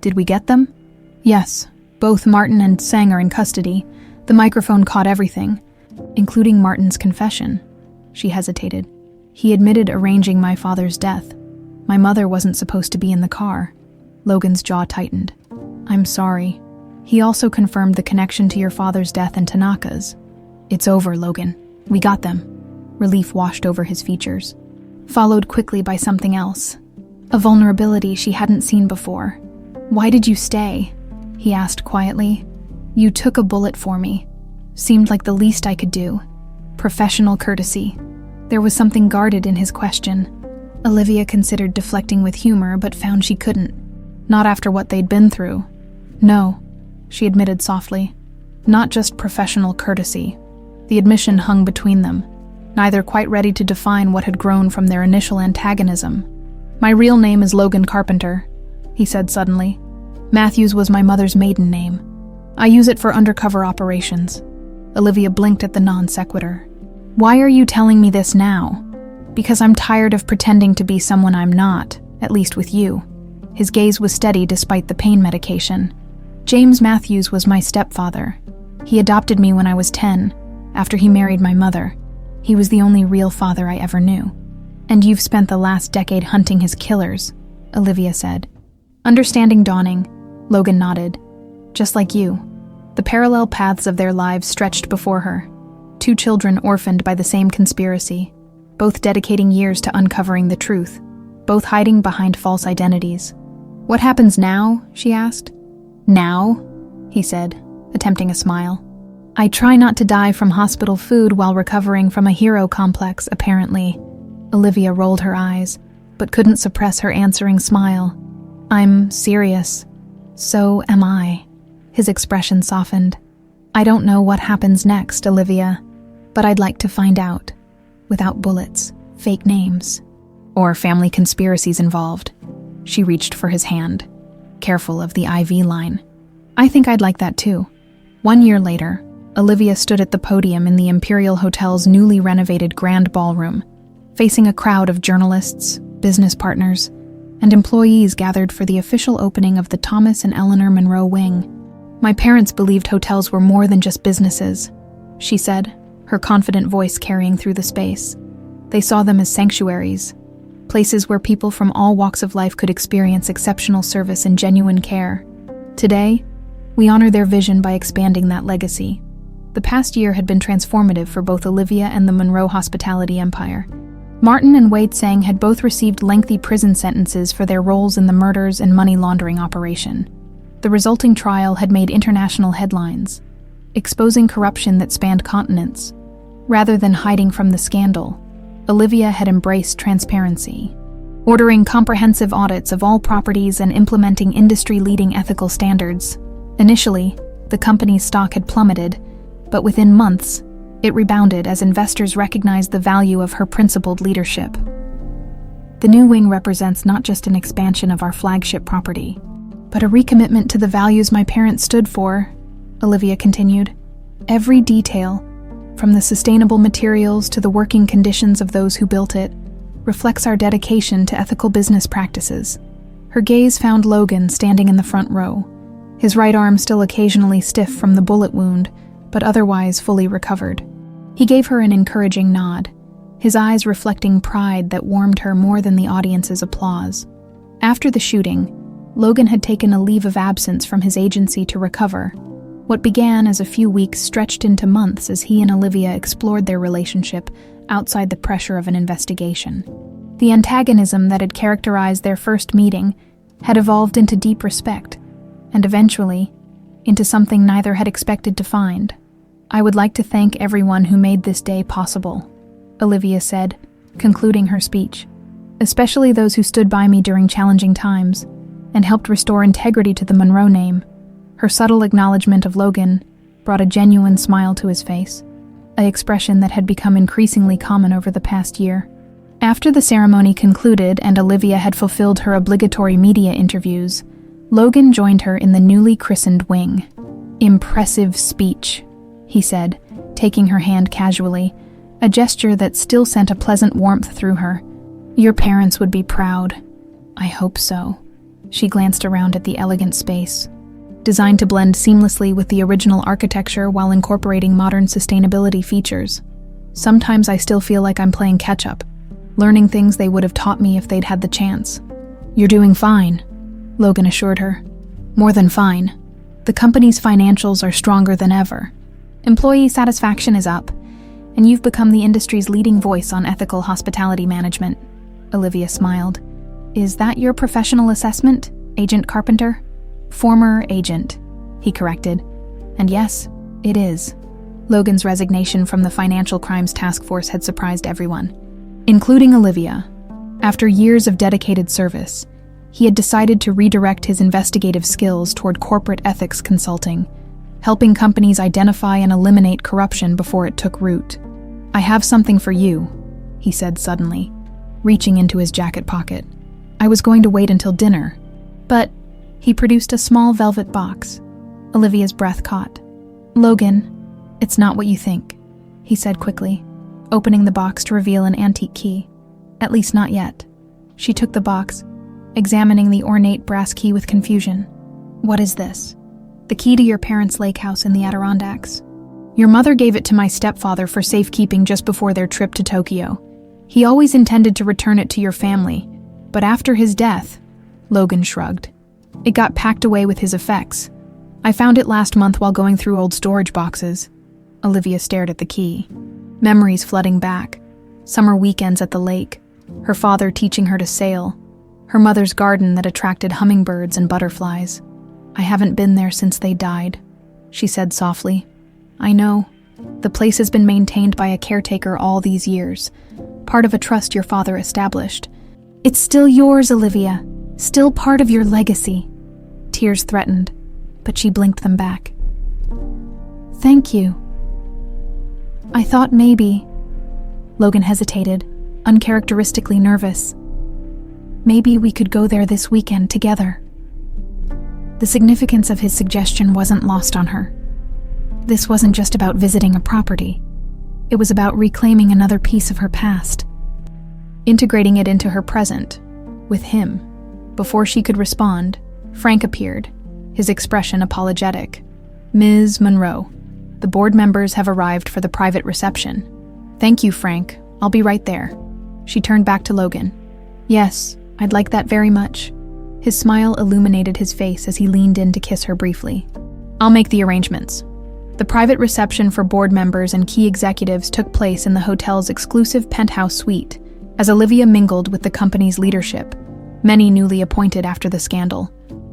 Did we get them? Yes. Both Martin and Tseng are in custody. The microphone caught everything, including Martin's confession. She hesitated. He admitted arranging my father's death. My mother wasn't supposed to be in the car. Logan's jaw tightened. I'm sorry. He also confirmed the connection to your father's death and Tanaka's. It's over, Logan. We got them. Relief washed over his features, followed quickly by something else. A vulnerability she hadn't seen before. Why did you stay? He asked quietly. You took a bullet for me. Seemed like the least I could do. Professional courtesy. There was something guarded in his question. Olivia considered deflecting with humor, but found she couldn't. Not after what they'd been through. No, she admitted softly. Not just professional courtesy. The admission hung between them, neither quite ready to define what had grown from their initial antagonism. My real name is Logan Carpenter, he said suddenly. Matthews was my mother's maiden name. I use it for undercover operations. Olivia blinked at the non sequitur. Why are you telling me this now? Because I'm tired of pretending to be someone I'm not, at least with you. His gaze was steady despite the pain medication. James Matthews was my stepfather. He adopted me when I was 10, after he married my mother. He was the only real father I ever knew. And you've spent the last decade hunting his killers, Olivia said. Understanding dawning, Logan nodded. Just like you. The parallel paths of their lives stretched before her. 2 children orphaned by the same conspiracy, both dedicating years to uncovering the truth, both hiding behind false identities. What happens now? She asked. Now? He said, attempting a smile. I try not to die from hospital food while recovering from a hero complex, apparently. Olivia rolled her eyes, but couldn't suppress her answering smile. I'm serious. So am I. His expression softened. I don't know what happens next, Olivia, but I'd like to find out. Without bullets, fake names, or family conspiracies involved. She reached for his hand, careful of the IV line. I think I'd like that too. 1 year later, Olivia stood at the podium in the Imperial Hotel's newly renovated grand ballroom, facing a crowd of journalists, business partners, and employees gathered for the official opening of the Thomas and Eleanor Monroe wing. My parents believed hotels were more than just businesses, she said, her confident voice carrying through the space. They saw them as sanctuaries, places where people from all walks of life could experience exceptional service and genuine care. Today, we honor their vision by expanding that legacy. The past year had been transformative for both Olivia and the Monroe hospitality empire. Martin and Wade Sang had both received lengthy prison sentences for their roles in the murders and money laundering operation. The resulting trial had made international headlines, exposing corruption that spanned continents. Rather than hiding from the scandal, Olivia had embraced transparency, ordering comprehensive audits of all properties and implementing industry-leading ethical standards. Initially, the company's stock had plummeted, but within months, it rebounded as investors recognized the value of her principled leadership. The new wing represents not just an expansion of our flagship property, but a recommitment to the values my parents stood for, Olivia continued. Every detail, from the sustainable materials to the working conditions of those who built it, reflects our dedication to ethical business practices. Her gaze found Logan standing in the front row, his right arm still occasionally stiff from the bullet wound, but otherwise fully recovered. He gave her an encouraging nod, his eyes reflecting pride that warmed her more than the audience's applause. After the shooting, Logan had taken a leave of absence from his agency to recover. What began as a few weeks stretched into months as he and Olivia explored their relationship outside the pressure of an investigation. The antagonism that had characterized their first meeting had evolved into deep respect, and eventually, into something neither had expected to find. I would like to thank everyone who made this day possible, Olivia said, concluding her speech, especially those who stood by me during challenging times and helped restore integrity to the Monroe name. Her subtle acknowledgement of Logan brought a genuine smile to his face, an expression that had become increasingly common over the past year. After the ceremony concluded and Olivia had fulfilled her obligatory media interviews, Logan joined her in the newly christened wing. Impressive speech, he said, taking her hand casually, a gesture that still sent a pleasant warmth through her. Your parents would be proud. I hope so. She glanced around at the elegant space, designed to blend seamlessly with the original architecture while incorporating modern sustainability features. Sometimes I still feel like I'm playing catch-up. learning things they would have taught me if they'd had the chance. "You're doing fine," Logan assured her. "More than fine. The company's financials are stronger than ever. Employee satisfaction is up, and you've become the industry's leading voice on ethical hospitality management." Olivia smiled. "Is that your professional assessment, Agent Carpenter?" "Former agent," he corrected. "And yes, it is." Logan's resignation from the Financial Crimes Task Force had surprised everyone, including Olivia. After years of dedicated service, he had decided to redirect his investigative skills toward corporate ethics consulting, helping companies identify and eliminate corruption before it took root. "I have something for you," he said suddenly, reaching into his jacket pocket. "I was going to wait until dinner, but..." He produced a small velvet box. Olivia's breath caught. "Logan, it's not what you think," he said quickly, opening the box to reveal an antique key. "At least not yet." She took the box, examining the ornate brass key with confusion. "What is this?" "The key to your parents' lake house in the Adirondacks. Your mother gave it to my stepfather for safekeeping just before their trip to Tokyo. He always intended to return it to your family, but after his death," Logan shrugged, "it got packed away with his effects. I found it last month while going through old storage boxes." Olivia stared at the key, memories flooding back. Summer weekends at the lake, her father teaching her to sail, her mother's garden that attracted hummingbirds and butterflies. "I haven't been there since they died," she said softly. "I know. The place has been maintained by a caretaker all these years, part of a trust your father established. It's still yours, Olivia, still part of your legacy." Tears threatened, but she blinked them back. "Thank you. I thought maybe..." Logan hesitated, uncharacteristically nervous. "Maybe we could go there this weekend together." The significance of his suggestion wasn't lost on her. This wasn't just about visiting a property. It was about reclaiming another piece of her past, integrating it into her present, with him. Before she could respond, Frank appeared, his expression apologetic. "Ms. Monroe, the board members have arrived for the private reception." "Thank you, Frank. I'll be right there." She turned back to Logan. "Yes, I'd like that very much." His smile illuminated his face as he leaned in to kiss her briefly. "I'll make the arrangements." The private reception for board members and key executives took place in the hotel's exclusive penthouse suite, as Olivia mingled with the company's leadership, many newly appointed after the scandal.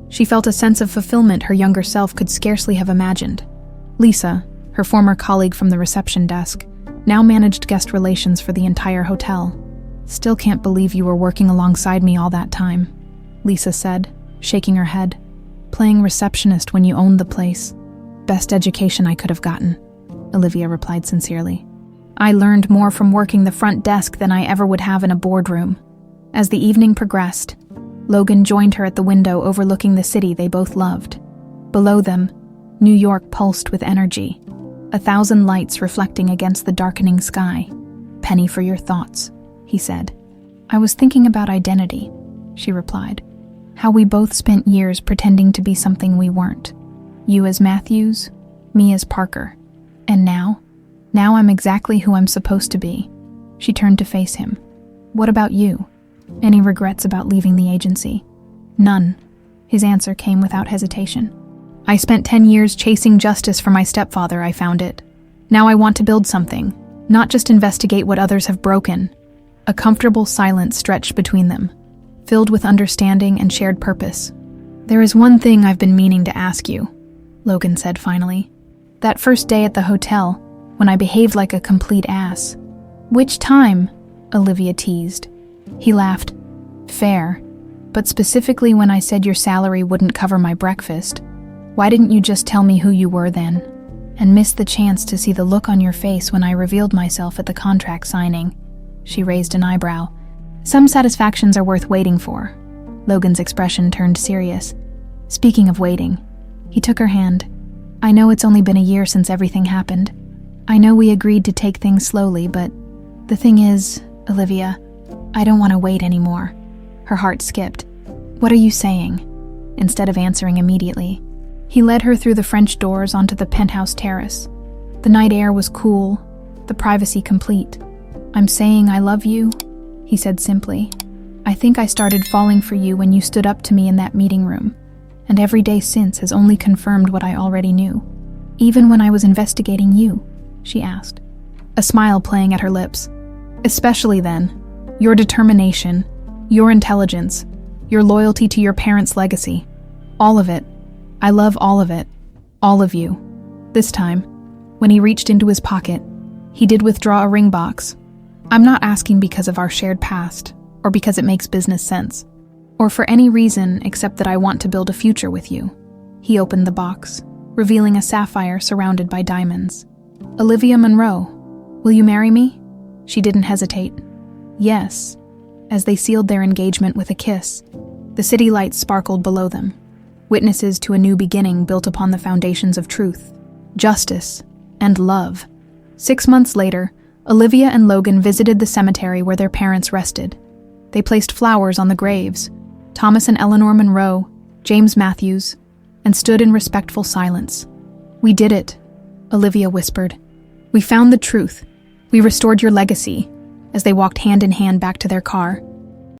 She felt a sense of fulfillment her younger self could scarcely have imagined. Lisa, her former colleague from the reception desk, now managed guest relations for the entire hotel. "Still can't believe you were working alongside me all that time," Lisa said, shaking her head. "Playing receptionist when you owned the place. Best education I could have gotten," Olivia replied sincerely. "I learned more from working the front desk than I ever would have in a boardroom." As the evening progressed, Logan joined her at the window overlooking the city they both loved. Below them, New York pulsed with energy, 1,000 lights reflecting against the darkening sky. "Penny for your thoughts," he said. "I was thinking about identity," she replied. "How we both spent years pretending to be something we weren't. You as Matthews, me as Parker. And now I'm exactly who I'm supposed to be." She turned to face him. "What about you? Any regrets about leaving the agency?" "None." His answer came without hesitation. "I spent 10 years chasing justice for my stepfather, I found it. Now I want to build something, not just investigate what others have broken." A comfortable silence stretched between them, filled with understanding and shared purpose. "There is one thing I've been meaning to ask you," Logan said finally. "That first day at the hotel, when I behaved like a complete ass." "Which time?" Olivia teased. He laughed. "Fair. But specifically when I said your salary wouldn't cover my breakfast. Why didn't you just tell me who you were then? And miss the chance to see the look on your face when I revealed myself at the contract signing." She raised an eyebrow. "Some satisfactions are worth waiting for." Logan's expression turned serious. "Speaking of waiting," he took her hand. "I know it's only been a year since everything happened. I know we agreed to take things slowly, but the thing is, Olivia, I don't want to wait anymore." Her heart skipped. "What are you saying?" Instead of answering immediately, he led her through the French doors onto the penthouse terrace. The night air was cool, the privacy complete. "I'm saying I love you, he said simply. "I think I started falling for you when you stood up to me in that meeting room, and every day since has only confirmed what I already knew. Even when I was investigating you," she asked, a smile playing at her lips. "Especially then. Your determination, your intelligence, your loyalty to your parents' legacy. All of it. I love all of it. All of you." This time, when he reached into his pocket, he did withdraw a ring box. "I'm not asking because of our shared past, or because it makes business sense, or for any reason except that I want to build a future with you." He opened the box, revealing a sapphire surrounded by diamonds. "Olivia Monroe, will you marry me?" She didn't hesitate. "Yes," as they sealed their engagement with a kiss. The city lights sparkled below them, witnesses to a new beginning built upon the foundations of truth, justice, and love. 6 months later, Olivia and Logan visited the cemetery where their parents rested. They placed flowers on the graves, Thomas and Eleanor Monroe, James Matthews, and stood in respectful silence. "We did it," Olivia whispered. "We found the truth. We restored your legacy," as they walked hand in hand back to their car.